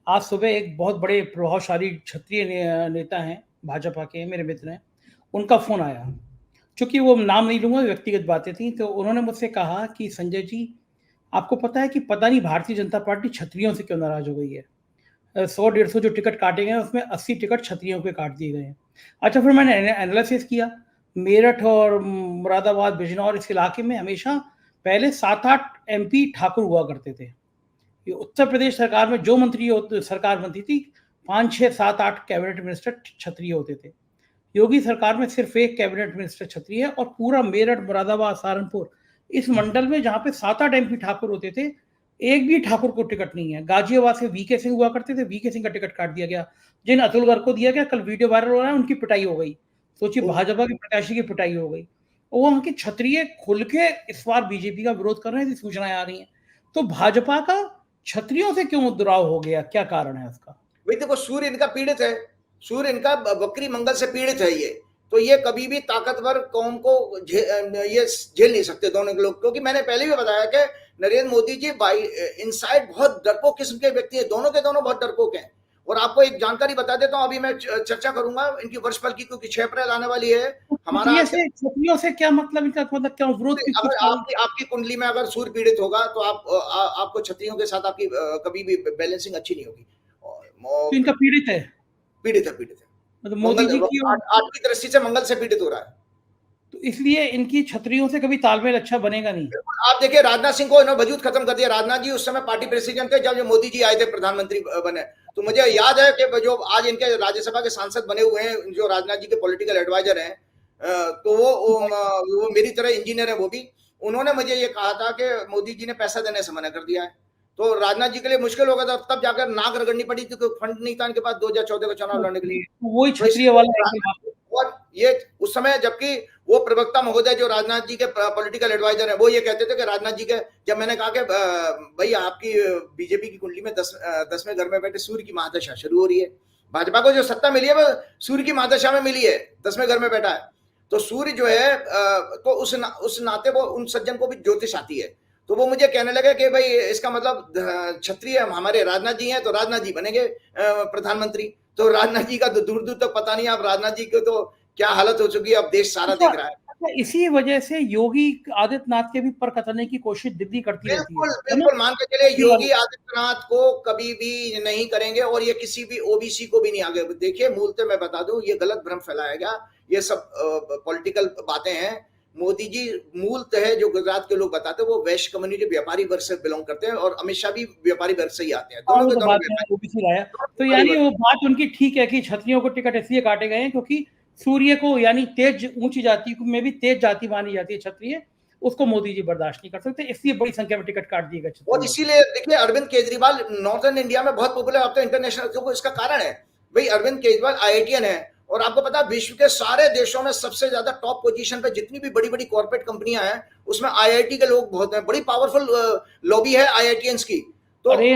आज सुबह एक बहुत बड़े प्रभावशाली क्षत्रिय नेता हैं भाजपा के, मेरे मित्र हैं, उनका फोन आया। चूंकि वो नाम नहीं लूंगा, व्यक्तिगत बातें थी, तो उन्होंने मुझसे कहा कि संजय जी, आपको पता है कि पता नहीं भारतीय जनता पार्टी क्षत्रियों से क्यों नाराज हो गई है। 100-150 जो टिकट काटे गए उसमें 80 टिकट क्षत्रियों के काट दिए गए हैं। अच्छा, फिर मैंने एनालिसिस किया, मेरठ और मुरादाबाद, बिजनौर, इस इलाके में हमेशा पहले 7-8 MP ठाकुर हुआ करते थे। ये उत्तर प्रदेश सरकार में जो मंत्री सरकार बनती थी, 5-6-7-8 कैबिनेट मिनिस्टर क्षत्रिय होते थे। योगी सरकार में सिर्फ एक कैबिनेट मिनिस्टर क्षत्रिय है, और पूरा मेरठ, मुरादाबाद, सहारनपुर, इस मंडल में जहां पे 7-8 MP ठाकुर होते थे, एक भी ठाकुर को टिकट नहीं है। गाजियाबाद से वीके सिंह हुआ करते थे, वीके सिंह का टिकट काट दिया गया। जिन अतुल गर्ग को दिया गया, कल वीडियो वायरल हो रहा है, उनकी पिटाई हो गई। सोचिए, भाजपा के प्रत्याशी की पिटाई हो गई। वो वहां के क्षत्रिय खुल के इस बार बीजेपी का विरोध कर रहे हैं, सूचनाएं आ रही हैं। तो भाजपा का क्षत्रियों से क्यों दुराव हो गया, क्या कारण है उसका? भाई देखो, सूर्य इनका पीड़ित है, सूर्य इनका बकरी मंगल से पीड़ित है ये, तो ये कभी भी ताकतवर कौम को ये झेल नहीं सकते दोनों के लोग, क्योंकि मैंने पहले भी बताया कि नरेंद्र मोदी जी बाई इनसाइड बहुत डरपोक किस्म के व्यक्ति है, दोनों के दोनों बहुत डरपोक हैं। और आपको एक जानकारी बता देता हूं, अभी मैं चर्चा करूंगा इनकी वर्षफल की, क्योंकि 6 अप्रैल आने वाली है। हमारा छतरियों से क्या मतलब, इनका मतलब क्या विरोध की अगर आपकी कुंडली में अगर सूर्य पीड़ित होगा तो आपको छतरियों के साथ आपकी कभी भी बैलेंसिंग अच्छी नहीं होगी। तो इनका पीड़ित है, पीड़ित है मतलब मोदी जी की आठवीं दृष्टि से मंगल से पीड़ित हो रहा है, तो इसलिए इनकी छतरियों से कभी तालमेल अच्छा बनेगा नहीं। आप देखिए राजनाथ सिंह को इन्होंने वजूद खत्म कर दिया। राजनाथ जी उस समय पार्टी प्रेसिडेंट थे जब मोदी जी आए थे प्रधानमंत्री बने। तो मुझे याद है कि जो आज इनके राज्यसभा के सांसद बने हुए हैं, जो राजनाथ जी के पॉलिटिकल एडवाइजर हैं, तो वो मेरी तरह इंजीनियर है वो भी, उन्होंने मुझे ये कहा था कि मोदी जी ने पैसा देने से मना कर दिया है। तो राजनाथ जी के लिए मुश्किल हो गया था, तब जाकर नाक रगड़नी पड़ी थी, क्योंकि फंड नहीं था इनके पास 2014 का चुनाव लड़ने के लिए। वही क्षत्रिय वाला, और ये उस समय जबकि वो प्रवक्ता महोदय जो राजनाथ जी के पॉलिटिकल एडवाइजर है, वो ये कहते थे कि राजनाथ जी के, जब मैंने कहा कि भाई आपकी बीजेपी की कुंडली में 10वें घर में बैठे सूर्य की महादशा शुरू हो रही है, भाजपा को जो सत्ता मिली है वो सूर्य की महादशा में मिली है, 10वें घर में बैठा है, तो सूर्य जो है तो उस नाते वो उन सज्जन को भी ज्योतिष आती है। तो वो मुझे कहने लगे कि भाई इसका मतलब क्षत्रिय हमारे राजनाथ जी हैं, तो राजनाथ जी बनेंगे प्रधानमंत्री। तो राजनाथ जी का तो दूर दूर तक पता नहीं, आप राजनाथ जी को तो क्या हालत हो चुकी है, अब देश सारा देख रहा है। इसी वजह से योगी आदित्यनाथ के भी पर कतरने की कोशिश दिल्ली करती रहती है। बिल्कुल मान के चले, योगी आदित्यनाथ को कभी भी नहीं करेंगे, और ये किसी भी ओबीसी को भी नहीं आगे। देखिए मूलतः मैं बता दूं, ये गलत भ्रम फैलाया गया, ये सब पॉलिटिकल बातें हैं। मोदी जी मूलतः जो गुजरात के लोग बताते हैं वो वैश्य कम्युनिटी व्यापारी वर्ग से बिलोंग करते हैं, और अमित शाह भी व्यापारी वर्ग से ही आते हैं, दोनों के दोनों ओबीसी लाया। तो यानी वो बात उनकी ठीक है कि क्षत्रियों को टिकट इसलिए काटे गए हैं क्योंकि सूर्य को, यानी तेज ऊंची जाति में भी तेज जाति मानी जाती है क्षत्रिय, उसको मोदी जी बर्दाश्त नहीं कर सकते, इसलिए बड़ी संख्या में टिकट काट दिए गए। और इसीलिए देखिए अरविंद केजरीवाल नॉर्थन इंडिया में बहुत पॉपुलर, अब तो इंटरनेशनल, क्योंकि इसका कारण है भाई अरविंद केजरीवाल आईआईटीएन है, और आपको पता है विश्व के सारे देशों में सबसे ज्यादा टॉप पोजीशन पे जितनी भी बड़ी बड़ी कॉर्पोरेट कंपनियां हैं उसमें आईआईटी के लोग बहुत हैं, बड़ी पावरफुल लॉबी है आईआईटीएंस की। तो अरे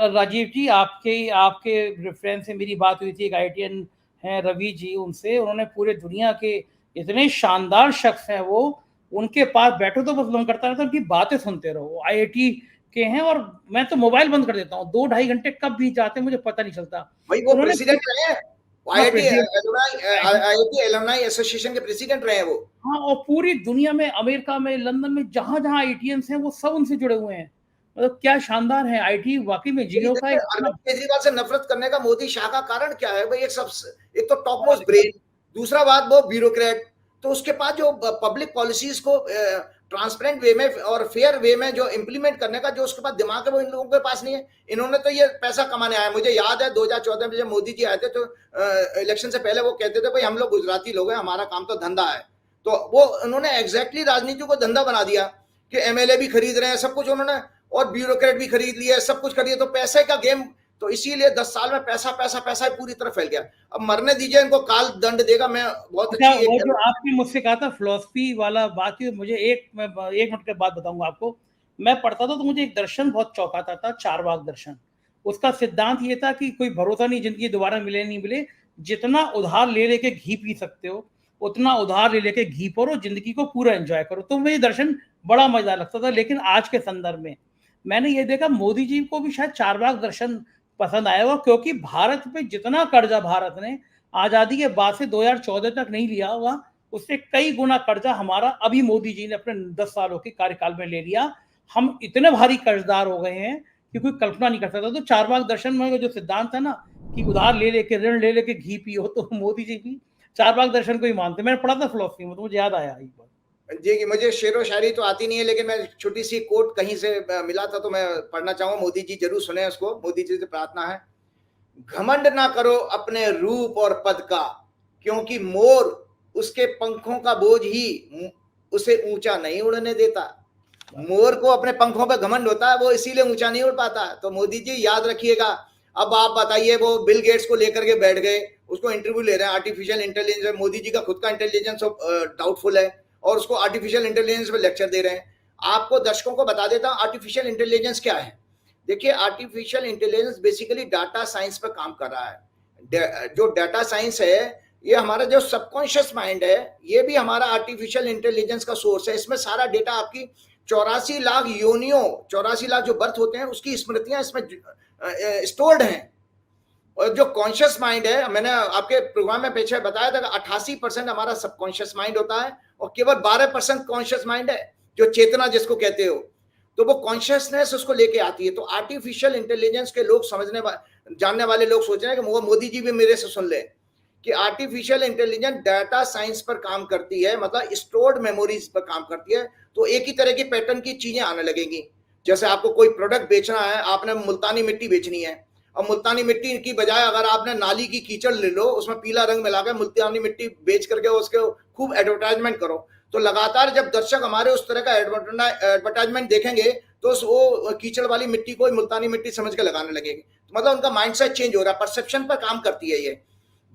राजीव जी, आपके रेफरेंस से मेरी बात हुई थी, एक आईआईटीएन है रवि जी, उनसे, उन्होंने पूरे दुनिया के इतने शानदार शख्स हैं वो, उनके पास बैठो तो बस लोन करता रहता है, उनकी बातें सुनते रहो। आईआईटी के हैं, और मैं तो मोबाइल बंद कर देता हूँ, 2-2.5 घंटे कब बीत जाते हैं मुझे पता नहीं चलता। भाई वो प्रेसिडेंट रहे हैं आईआईटी एलुमनाई एसोसिएशन के प्रेसिडेंट रहे हैं वो। हाँ, और पूरी दुनिया में, अमेरिका में, लंदन में, जहां जहां आईआईटीएंस हैं वो सब उनसे जुड़े हुए हैं। मतलब क्या शानदार है आईटी, वाकई में जियो का। अरविंद केजरीवाल से नफरत करने का मोदी शाह का कारण क्या है भाई? एक तो टॉप मोस्ट ब्रेन, दूसरा बात वो ब्यूरोक्रेट, तो उसके पास जो पब्लिक पॉलिसीज को ट्रांसपेरेंट वे में और फेयर वे में जो इंप्लीमेंट करने का जो उसके पास दिमाग है वो इन लोगों के पास नहीं है। इन्होंने तो ये पैसा कमाने आया। मुझे याद है 2014 में जब मोदी जी आए थे तो इलेक्शन से पहले वो कहते थे भाई हम लोग गुजराती लोग हैं, हमारा काम तो धंधा है। तो वो उन्होंने एग्जैक्टली राजनीति को धंधा बना दिया कि एमएलए भी खरीद रहे हैं, सब कुछ उन्होंने, और ब्यूरोक्रेट भी खरीद लिया, सब कुछ खरीद, तो पैसे का गेम। तो इसीलिए 10 साल में पैसा पैसा पैसा पूरी तरह फैल गया। अब मरने दीजिए, इनको काल दंड देगा। मैं बहुत अच्छी वो जो आपने मुझसे कहा था फिलॉसफी वाला बात, मुझे एक मिनट के बाद बताऊंगा आपको। मैं पढ़ता था तो मुझे एक दर्शन बहुत चौंकाता था, चारवाक दर्शन। उसका सिद्धांत ये था कि कोई भरोसा नहीं जिंदगी दोबारा मिले नहीं मिले, जितना उधार ले लेके घी पी सकते हो उतना उधार ले लेके घी परो, जिंदगी को पूरा एंजॉय करो। तो मुझे दर्शन बड़ा मजेदार लगता था। लेकिन आज के संदर्भ में मैंने ये देखा मोदी जी को भी शायद चारवाक दर्शन पसंद आया हुआ, क्योंकि भारत पे जितना कर्जा भारत ने आजादी के बाद से 2014 तक नहीं लिया हुआ, उससे कई गुना कर्जा हमारा अभी मोदी जी ने अपने 10 सालों के कार्यकाल में ले लिया। हम इतने भारी कर्जदार हो गए हैं कि कोई कल्पना नहीं कर सकता। तो चारवाक दर्शन में जो सिद्धांत है ना कि उधार ले लेके, ऋण ले लेके घी पियो, तो मोदी जी भी चारवाक दर्शन को ही मानते। मैंने पढ़ा था फिलॉसफी में, तो मुझे याद आया एक बार। जी कि मुझे शेरो शायरी तो आती नहीं है, लेकिन मैं छोटी सी कोट कहीं से मिला था तो मैं पढ़ना चाहूंगा। मोदी जी जरूर सुने उसको। मोदी जी से प्रार्थना है, घमंड ना करो अपने रूप और पद का, क्योंकि मोर उसके पंखों का बोझ ही उसे ऊंचा नहीं उड़ने देता। मोर को अपने पंखों पे घमंड होता है, वो इसीलिए ऊंचा नहीं उड़ पाता। तो मोदी जी याद रखिएगा। अब आप बताइए, वो बिल गेट्स को लेकर के बैठ गए, उसको इंटरव्यू ले रहे हैं, आर्टिफिशियल इंटेलिजेंस। मोदी जी का खुद का इंटेलिजेंस डाउटफुल है और उसको आर्टिफिशियल इंटेलिजेंस पे लेक्चर दे रहे हैं। आपको दर्शकों को बता देता हूं आर्टिफिशियल इंटेलिजेंस क्या है। देखिए artificial intelligence basically data science पर काम कर रहा है। जो डाटा साइंस है, ये हमारा जो सबकॉन्शियस माइंड है, ये भी हमारा आर्टिफिशियल इंटेलिजेंस का सोर्स है। इसमें सारा डेटा आपकी 84 लाख योनियों, 84 लाख जो बर्थ होते हैं उसकी स्मृतियां इसमें स्टोर्ड हैं। और जो कॉन्शियस माइंड है, मैंने आपके प्रोग्राम में पीछे बताया था कि 88% हमारा सबकॉन्शियस माइंड होता है और केवल 12% कॉन्शियस माइंड है, जो चेतना जिसको कहते हो। तो वो कॉन्शियसनेस उसको लेके आती है। तो आर्टिफिशियल इंटेलिजेंस के लोग जानने वाले लोग सोच रहे हैं कि मोदी जी भी मेरे से सुन ले कि आर्टिफिशियल इंटेलिजेंस डाटा साइंस पर काम करती है, मतलब स्टोर्ड मेमोरीज पर काम करती है। तो एक ही तरह की पैटर्न की चीजें आने लगेंगी। जैसे आपको कोई प्रोडक्ट बेचना है, आपने मुल्तानी मिट्टी बेचनी है, और मुल्तानी मिट्टी की बजाय अगर आपने नाली की कीचड़ ले लो, उसमें पीला रंग मिला के मुल्तानी मिट्टी बेच करके उसके खूब एडवर्टाइजमेंट करो, तो लगातार जब दर्शक हमारे उस तरह का एडवर्टाइजमेंट देखेंगे तो वो कीचड़ वाली मिट्टी को मुल्तानी मिट्टी समझ के लगाने लगेंगे। तो मतलब उनका माइंडसेट चेंज हो रहा है, परसेप्शन पर काम करती है ये।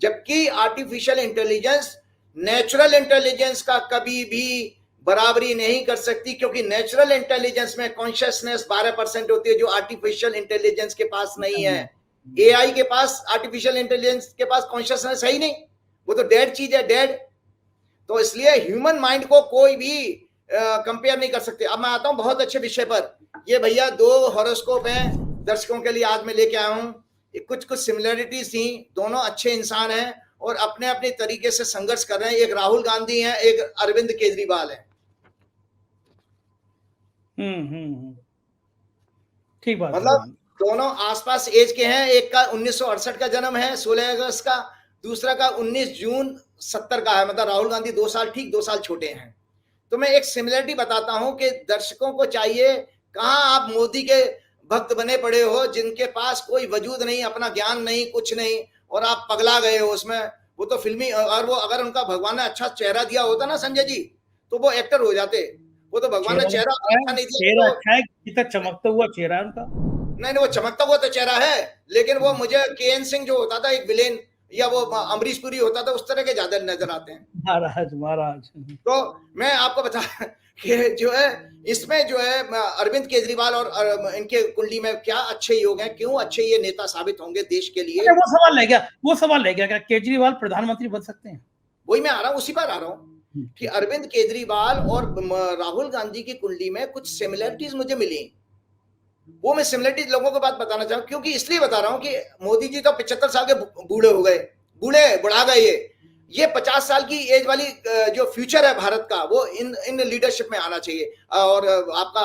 जबकि आर्टिफिशियल इंटेलिजेंस नेचुरल इंटेलिजेंस का कभी भी बराबरी नहीं कर सकती, क्योंकि नेचुरल इंटेलिजेंस में कॉन्शियसनेस 12% होती है, जो आर्टिफिशियल इंटेलिजेंस के पास नहीं है। एआई के पास, आर्टिफिशियल इंटेलिजेंस के पास कॉन्शियसनेस है ही नहीं, वो तो डेड चीज है, डेड। तो इसलिए ह्यूमन माइंड को कोई भी कंपेयर नहीं कर सकते। अब मैं आता हूं बहुत अच्छे विषय पर। ये भैया 2 हॉरोस्कोप हैं दर्शकों के लिए आज मैं लेके आया हूं। कुछ सिमिलरिटीज थी, दोनों अच्छे इंसान हैं और अपने अपने तरीके से संघर्ष कर रहे हैं। एक राहुल गांधी है, एक अरविंद केजरीवाल है। ठीक बात, मतलब दोनों आसपास एज के हैं। एक का 1968 का जन्म है, 16 अगस्त का, दूसरा का 19 जून 70 का है। मतलब राहुल गांधी 2 साल, ठीक 2 साल छोटे हैं। तो मैं एक सिमिलरिटी बताता हूं कि दर्शकों को चाहिए, कहां आप मोदी के भक्त बने पड़े हो, जिनके पास कोई वजूद नहीं, अपना ज्ञान नहीं, कुछ नहीं, और आप पगला गए हो उसमें। वो तो फिल्मी, और वो अगर उनका भगवान ने अच्छा चेहरा दिया होता ना संजय जी, तो वो एक्टर हो जाते। वो तो भगवान ने चेहरा अच्छा नहीं दिया। चेहरा अच्छा है, कितना चमकता हुआ चेहरा उनका। नहीं, वो चमकता हुआ तो चेहरा है, लेकिन वो मुझे के.एन. सिंह जो होता था एक विलेन, या वो अमरीश पुरी होता था, उस तरह के ज्यादा नजर आते हैं। महाराज। तो मैं आपको बता कि जो है इसमें जो है अरविंद केजरीवाल और इनके कुंडली में क्या अच्छे योग हैं, क्यों अच्छे ये नेता साबित होंगे देश के लिए। वो सवाल ले गया क्या केजरीवाल प्रधानमंत्री बन सकते हैं? वही मैं आ रहा हूँ, उसी पर आ रहा हूँ कि अरविंद केजरीवाल और राहुल गांधी की कुंडली में कुछ सिमिलरिटीज मुझे मिली। वो मैं सिमिलरिटीज लोगों को बात बताना चाहूँ, क्योंकि इसलिए बता रहा हूँ कि मोदी जी तो 75 साल के बूढ़े हो गए, बुढ़ा गए। ये 50 साल की एज वाली जो फ्यूचर है भारत का, वो इन लीडरशिप में आना चाहिए। और आपका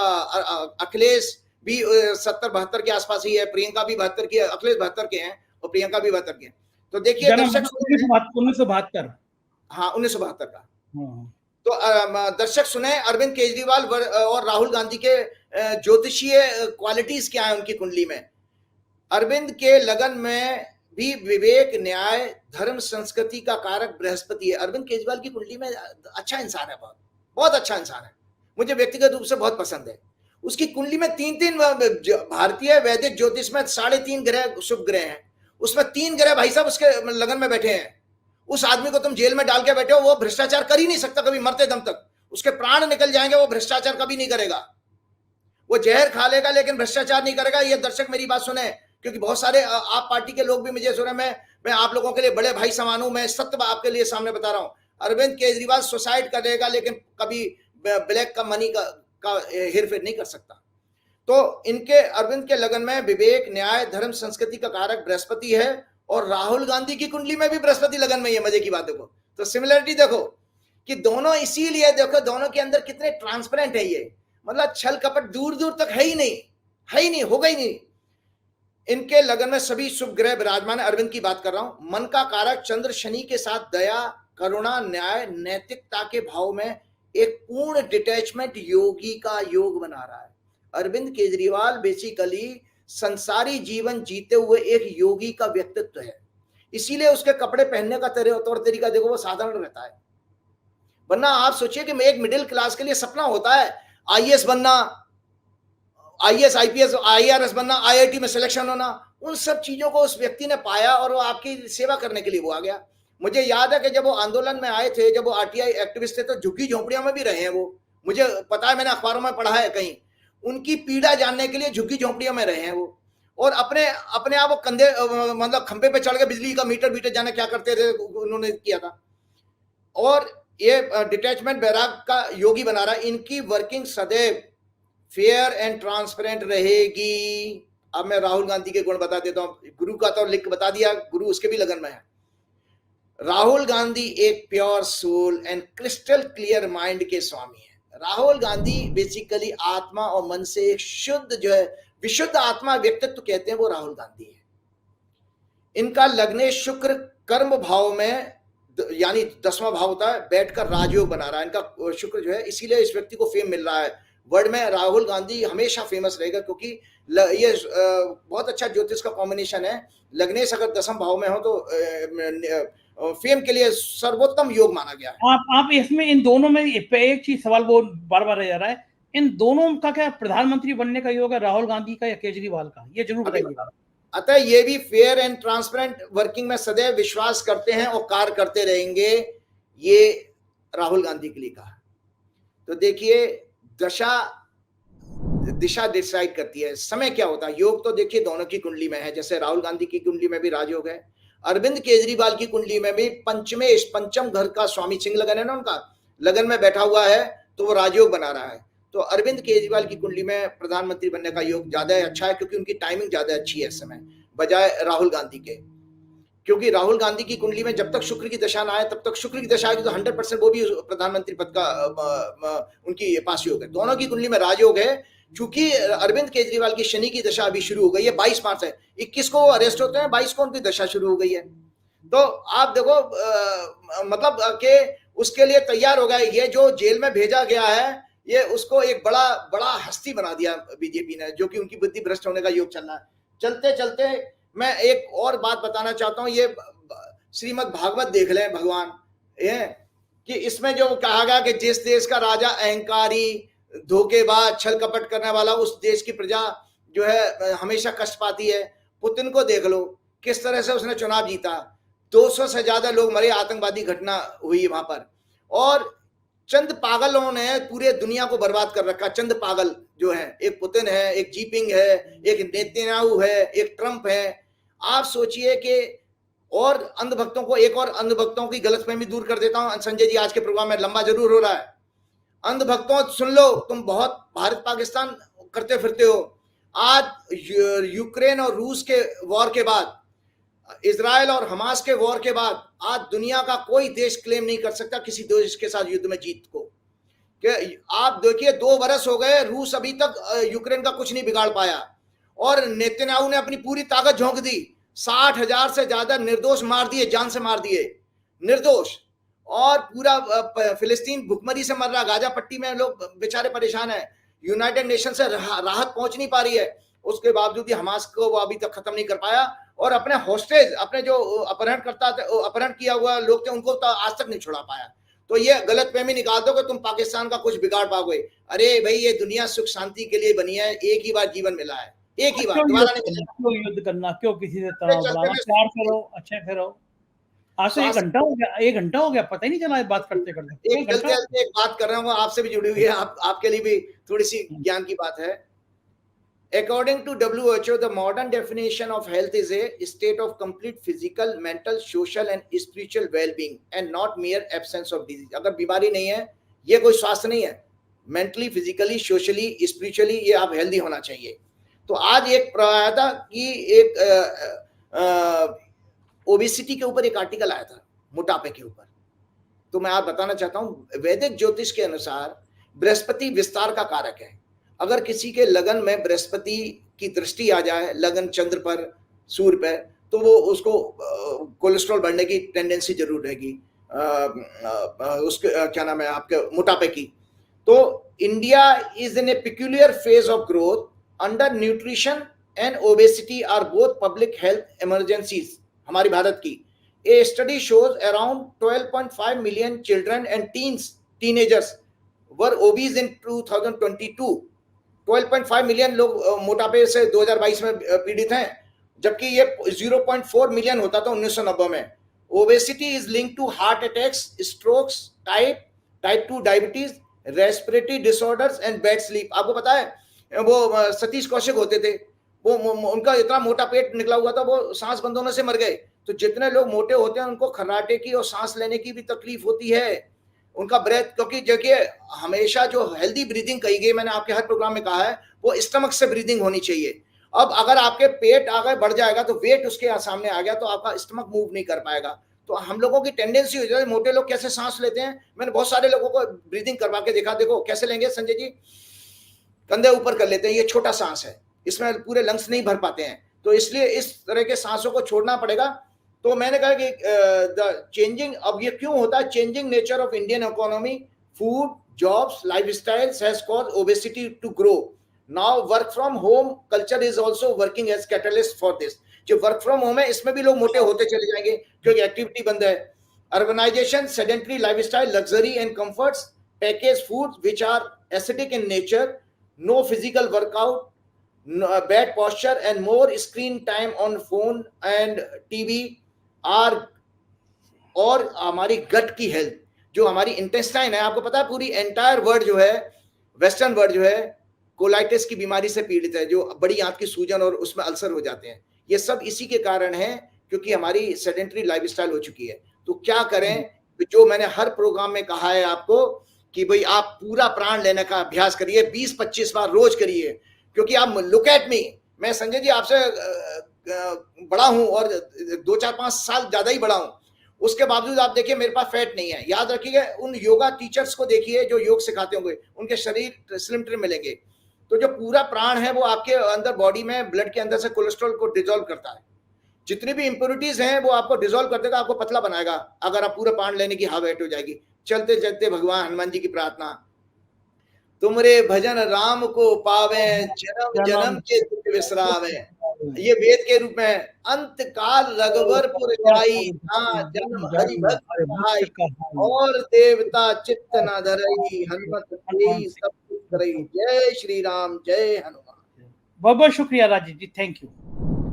अखिलेश भी 70-72 के आसपास ही है, प्रियंका भी 72 की है, अखिलेश 72 के हैं और प्रियंका भी 72 के हैं। तो देखिए 1972। हाँ, 1972 का। तो दर्शक सुने अरविंद केजरीवाल और राहुल गांधी के ज्योतिषीय क्वालिटीज क्या है उनकी कुंडली में। अरविंद के लगन में भी विवेक, न्याय, धर्म, संस्कृति का कारक बृहस्पति है। अरविंद केजरीवाल की कुंडली में अच्छा इंसान है, बहुत अच्छा इंसान है, मुझे व्यक्तिगत रूप से बहुत पसंद है। उसकी कुंडली में 3 भारतीय वैदिक ज्योतिष में 3.5 ग्रह शुभ ग्रह हैं, उसमें 3 ग्रह भाई साहब उसके लगन में बैठे हैं। उस आदमी को तुम जेल में डाल के बैठे हो, वो भ्रष्टाचार कर ही नहीं सकता कभी, मरते दम तक उसके प्राण निकल जाएंगे, वो भ्रष्टाचार कभी नहीं करेगा। वो जहर खा लेगा लेकिन भ्रष्टाचार नहीं करेगा। ये दर्शक मेरी बात सुने, क्योंकि बहुत सारे आप पार्टी के लोग भी मुझे सुने। मैं आप लोगों के लिए बड़े भाई समान हूं, मैं सत्य आपके लिए सामने बता रहा हूं। अरविंद केजरीवाल सुसाइड करेगा लेकिन कभी ब्लैक का मनी का हेरफेर नहीं कर सकता। तो इनके अरविंद के लगन में विवेक, न्याय, धर्म, संस्कृति का कारक बृहस्पति है, और राहुल गांधी की कुंडली में भी बृहस्पति लगन में ही है। मजे की बात देखो, तो सिमिलरिटी देखो कि दोनों, इसीलिए देखो दोनों के अंदर कितने ट्रांसपेरेंट है ये, मतलब छल कपट दूर दूर तक है ही नहीं, होगा ही नहीं। इनके लगन में सभी शुभ ग्रह विराजमान है। अरविंद की बात कर रहा हूं। मन का कारक चंद्र शनि के साथ दया, करुणा, न्याय, नैतिकता के भाव में एक पूर्ण डिटैचमेंट योगी का योग बना रहा है। अरविंद केजरीवाल बेसिकली संसारी जीवन जीते हुए एक योगी का व्यक्तित्व है, इसीलिए उसके कपड़े पहनने का तौर तरीका देखो, वो साधारण रहता है। वरना आप सोचिए कि एक मिडिल क्लास के लिए सपना होता है आईएएस बनना, आईएएस, आईपीएस, आईआरएस बनना, आईआईटी में सिलेक्शन होना। उन सब चीजों को उस व्यक्ति ने पाया और वो आपकी सेवा करने के लिए वो आ गया। मुझे याद है कि जब वो आंदोलन में आए थे, जब वो आरटीआई एक्टिविस्ट थे, तो झुग्गी झोंपड़ियों में भी रहे हैं वो, मुझे पता है, मैंने अखबारों में पढ़ा है कहीं। उनकी पीड़ा जानने के लिए झुग्गी झोंपड़ियों में रहे हैं वो। और अपने अपने आप वो कंधे मतलब खंबे पे चढ़ के बिजली का मीटर जाने क्या करते थे, उन्होंने किया था। और ये डिटैचमेंट बैराग का योगी बना रहा है, इनकी वर्किंग सदैव फेयर एंड ट्रांसपेरेंट रहेगी। अब मैं राहुल गांधी के गुण बता देता हूं, गुरु का तो लिख बता दिया, गुरु उसके भी लगन में है। राहुल गांधी एक pure soul and crystal clear mind के स्वामी है। राहुल गांधी बेसिकली आत्मा और मन से एक शुद्ध जो है विशुद्ध आत्मा व्यक्तित्व कहते हैं, वो राहुल गांधी है। इनका लग्ने शुक्र कर्म भाव में, यानी 10वां भाव होता है, बैठकर राजयोग बना रहा है इनका शुक्र जो है, इसीलिए इस व्यक्ति को फेम मिल रहा है। वर्ल्ड में राहुल गांधी हमेशा फेमस रहेगा, क्योंकि ये बहुत अच्छा ज्योतिष का कॉम्बिनेशन है। लग्नेश अगर 10वें भाव में हो तो फेम के लिए सर्वोत्तम योग माना गया है। आप इसमें इन दोनों में एक चीज सवाल वो बार बार रह जा रहा है, इन दोनों का क्या प्रधानमंत्री बनने का योग है, राहुल गांधी का या केजरीवाल का, ये जरूर बताइएगा। अतः ये भी फेयर एंड ट्रांसपेरेंट वर्किंग में सदैव विश्वास करते हैं और कार्य करते रहेंगे, ये राहुल गांधी के लिए कहा। तो देखिए दिशा डिसाइड करती है, समय क्या होता है। योग तो देखिए दोनों की कुंडली में है, जैसे राहुल गांधी की कुंडली में भी राजयोग है, अरविंद केजरीवाल की कुंडली में भी पंचम घर का स्वामी सिंह लगन है ना, उनका लगन में बैठा हुआ है, तो वो राजयोग बना रहा है। तो अरविंद केजरीवाल की कुंडली में प्रधानमंत्री बनने का योग ज्यादा अच्छा है, क्योंकि उनकी टाइमिंग ज्यादा अच्छी है इस समय, बजाय राहुल गांधी के। क्योंकि राहुल गांधी की कुंडली में जब तक शुक्र की दशा ना आए, तब तक शुक्र की दशा आएगी तो 100% वो भी प्रधानमंत्री पद का उनकी पास योग है। दोनों की कुंडली में राजयोग है। चूंकि अरविंद केजरीवाल की शनि की दशा अभी शुरू हो गई है, 22 मार्च है, 21 को अरेस्ट होते हैं, 22 को उनकी दशा शुरू हो गई है। तो आप देखो मतलब के उसके लिए तैयार हो गए। ये जो जेल में भेजा गया है, ये उसको एक बड़ा हस्ती बना दिया बीजेपी ने, जो कि उनकी बुद्धि भ्रष्ट होने का योग चल रहा है। चलते चलते मैं एक और बात बताना चाहता हूं, ये श्रीमद् भागवत देख लें भगवान, ये कि इसमें जो कहा गया कि जिस देश का राजा अहंकारी, धोखेबाज, छल कपट करने वाला, उस देश की प्रजा जो है हमेशा कष्ट पाती है। पुतिन को देख लो, किस तरह से उसने चुनाव जीता, 200 से ज्यादा लोग मरे, आतंकवादी घटना हुई वहां पर, और चंद पागलों ने पूरे दुनिया को बर्बाद कर रखा। चंद पागल जो है, एक पुतिन है, एक जीपिंग है, एक नेतन्याहू है, एक ट्रंप है। आप सोचिए कि और अंधभक्तों को, एक और अंधभक्तों की गलतफहमी दूर कर देता हूं संजय जी, आज के प्रोग्राम में लंबा जरूर हो रहा है। अंधभक्तों सुन लो, तुम बहुत भारत पाकिस्तान करते फिरते हो। आज यूक्रेन और रूस के वॉर के बाद, इजराइल और हमास के वॉर के बाद, आज दुनिया का कोई देश क्लेम नहीं कर सकता किसी देश के साथ युद्ध में जीत को। कि आप देखिए 2 बरस हो गए, रूस अभी तक यूक्रेन का कुछ नहीं बिगाड़ पाया, और नेतन्याहू ने अपनी पूरी ताकत झोंक दी। 60,000 से ज्यादा निर्दोष मार दिए, जान से मार दिए निर्दोष, और पूरा फिलिस्तीन भुखमरी से मर रहा। गाजा पट्टी में लोग बेचारे परेशान है, यूनाइटेड नेशन से राहत पहुंच नहीं पा रही है। उसके बावजूद भी हमास को वो अभी तक खत्म नहीं कर पाया, और अपने हॉस्टेज, अपने जो अपहरण किया हुआ लोग थे, उनको तो आज तक नहीं छुड़ा पाया। तो ये गलतफहमी निकाल दो कि तुम पाकिस्तान का कुछ बिगाड़ पाओगे। अरे भाई, ये दुनिया सुख शांति के लिए बनी है, एक ही बार जीवन मिला है, एक ही बार, दोबारा नहीं मिलेगा। क्यों युद्ध करना, क्यों किसी से तनाव बढ़ाना, प्यार से रहो, अच्छे से रहो। आज से 1 घंटा हो गया, पता ही नहीं चला बात करते करते। एक बात कर रहा हूँ, आपसे भी जुड़ी हुई है, आपके लिए भी थोड़ी सी ज्ञान की बात है। According to WHO, the modern definition of health is a state of complete physical, mental, social and spiritual well-being and not mere absence of disease. अगर बीमारी नहीं है, ये कोई स्वास्थ्य नहीं है। मेंटली, फिजिकली, सोशली, स्पिरिचुअली ये आप हेल्दी होना चाहिए। तो आज एक आया था कि एक ओबेसिटी के ऊपर एक आर्टिकल आया था, मोटापे के ऊपर। तो मैं आप बताना चाहता हूँ, वैदिक ज्योतिष के अनुसार बृहस्पति विस्तार का कारक है। अगर किसी के लगन में बृहस्पति की दृष्टि आ जाए, लगन चंद्र पर, सूर्य पर, तो वो उसको कोलेस्ट्रॉल बढ़ने की टेंडेंसी जरूर रहेगी, उसके क्या नाम है आपके मोटापे की। तो India is in a peculiar phase of growth under nutrition and obesity are both public health emergencies. हमारी भारत की a study shows around 12.5 million children and teenagers were obese in 2022। 12.5 million लोग मोटापे से 2022 में पीड़ित हैं, जबकि ये 0.4 मिलियन होता था 1990 में। Obesity is linked to heart attacks, strokes, type 2 diabetes, respiratory disorders and bad sleep. आपको पता है वो सतीश कौशिक होते थे, उनका इतना मोटा पेट निकला हुआ था, वो सांस बंद होने से मर गए। तो जितने लोग मोटे होते हैं उनको खर्राटे की और सांस लेने की भी तकलीफ होती है, उनका ब्रेथ, क्योंकि देखिए हमेशा जो हेल्दी ब्रीदिंग कही गई, मैंने आपके हर प्रोग्राम में कहा है, वो स्टमक से ब्रीदिंग होनी चाहिए। अब अगर आपके पेट आगे बढ़ जाएगा तो वेट उसके सामने आ गया तो आपका स्टमक मूव नहीं कर पाएगा। तो हम लोगों की टेंडेंसी हो जाती है, मोटे लोग कैसे सांस लेते हैं, मैंने बहुत सारे लोगों को ब्रीदिंग करवा के देखा, देखो कैसे लेंगे संजय जी, कंधे ऊपर कर लेते हैं, ये छोटा सांस है, इसमें पूरे लंग्स नहीं भर पाते हैं, तो इसलिए इस तरह के सांसों को छोड़ना पड़ेगा। तो मैंने कहा कि द चेंजिंग, अब ये क्यों होता है, changing nature of Indian economy, food, jobs, lifestyles has caused obesity to grow. Now work from home culture is also working as catalyst for this. जो वर्क फ्रॉम होम है इसमें भी लोग मोटे होते चले जाएंगे क्योंकि एक्टिविटी बंद है। Urbanisation, sedentary lifestyle, luxury and comforts, package food which are acidic in nature, no physical workout, bad posture and more screen time on phone and TV are, और हमारी गट की हेल्थ, जो हमारी इंटेस्टाइन है, आपको पता है पूरी एंटायर वर्ल्ड जो है, वेस्टर्न वर्ल्ड जो है, कोलाइटिस की बीमारी से पीड़ित है, जो बड़ी आंत की सूजन और उसमें अल्सर हो जाते हैं। ये सब इसी के कारण है क्योंकि हमारी सेडेंटरी लाइफस्टाइल हो चुकी है। तो क्या करें, जो मैंने हर प्रोग्राम में कहा है आपको कि भाई आप पूरा प्राण लेने का अभ्यास करिए, 20-25 बार रोज करिए, क्योंकि आप लुक एट मी, मैं संजय जी आपसे बड़ा हूं और 2-4-5 साल ज्यादा ही बड़ा हूं, उसके बावजूद आप देखिए मेरे पास फैट नहीं है। याद रखिए, उन योगा टीचर्स को देखिए जो योग सिखाते होंगे, उनके शरीर स्लिम ट्रिम मिलेंगे। तो जो पूरा प्राण है वो आपके अंदर बॉडी में, ब्लड के अंदर से कोलेस्ट्रॉल को डिसॉल्व करता है, जितनी भी इंप्योरिटीज हैं वो आपको डिसॉल्व कर देगा, आपको पतला बनाएगा अगर आप पूरा प्राण लेने की हैबिट हो जाएगी। चलते चलते भगवान हनुमान जी की प्रार्थना, तुमरे भजन राम को पावे, जन्म जन्म के दुख विसरावे। ये वेद के रूप में, अंत काल रघुवरपुर जाई, जन्म हरि भक्त कहाई, और देवता चित्त न धरई, हनुमत तेई सब कुछ करई। जय श्री राम, जय हनुमान। बहुत बहुत शुक्रिया राजीव जी, थैंक यू।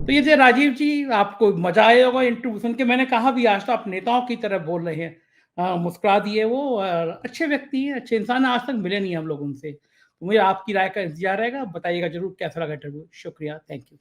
तो ये थे राजीव जी, आपको मजा आया होगा इंटरव्यू सुन के। मैंने कहा भी आज तो आप नेताओं की तरह बोल रहे हैं, मुस्कुरा दिए वो, अच्छे व्यक्ति हैं, अच्छे इंसान, आज तक मिले नहीं हम लोग उनसे। तो मुझे आपकी राय का इंतजार रहेगा, बताइएगा जरूर कैसा लगा इंटरव्यू। शुक्रिया, थैंक यू।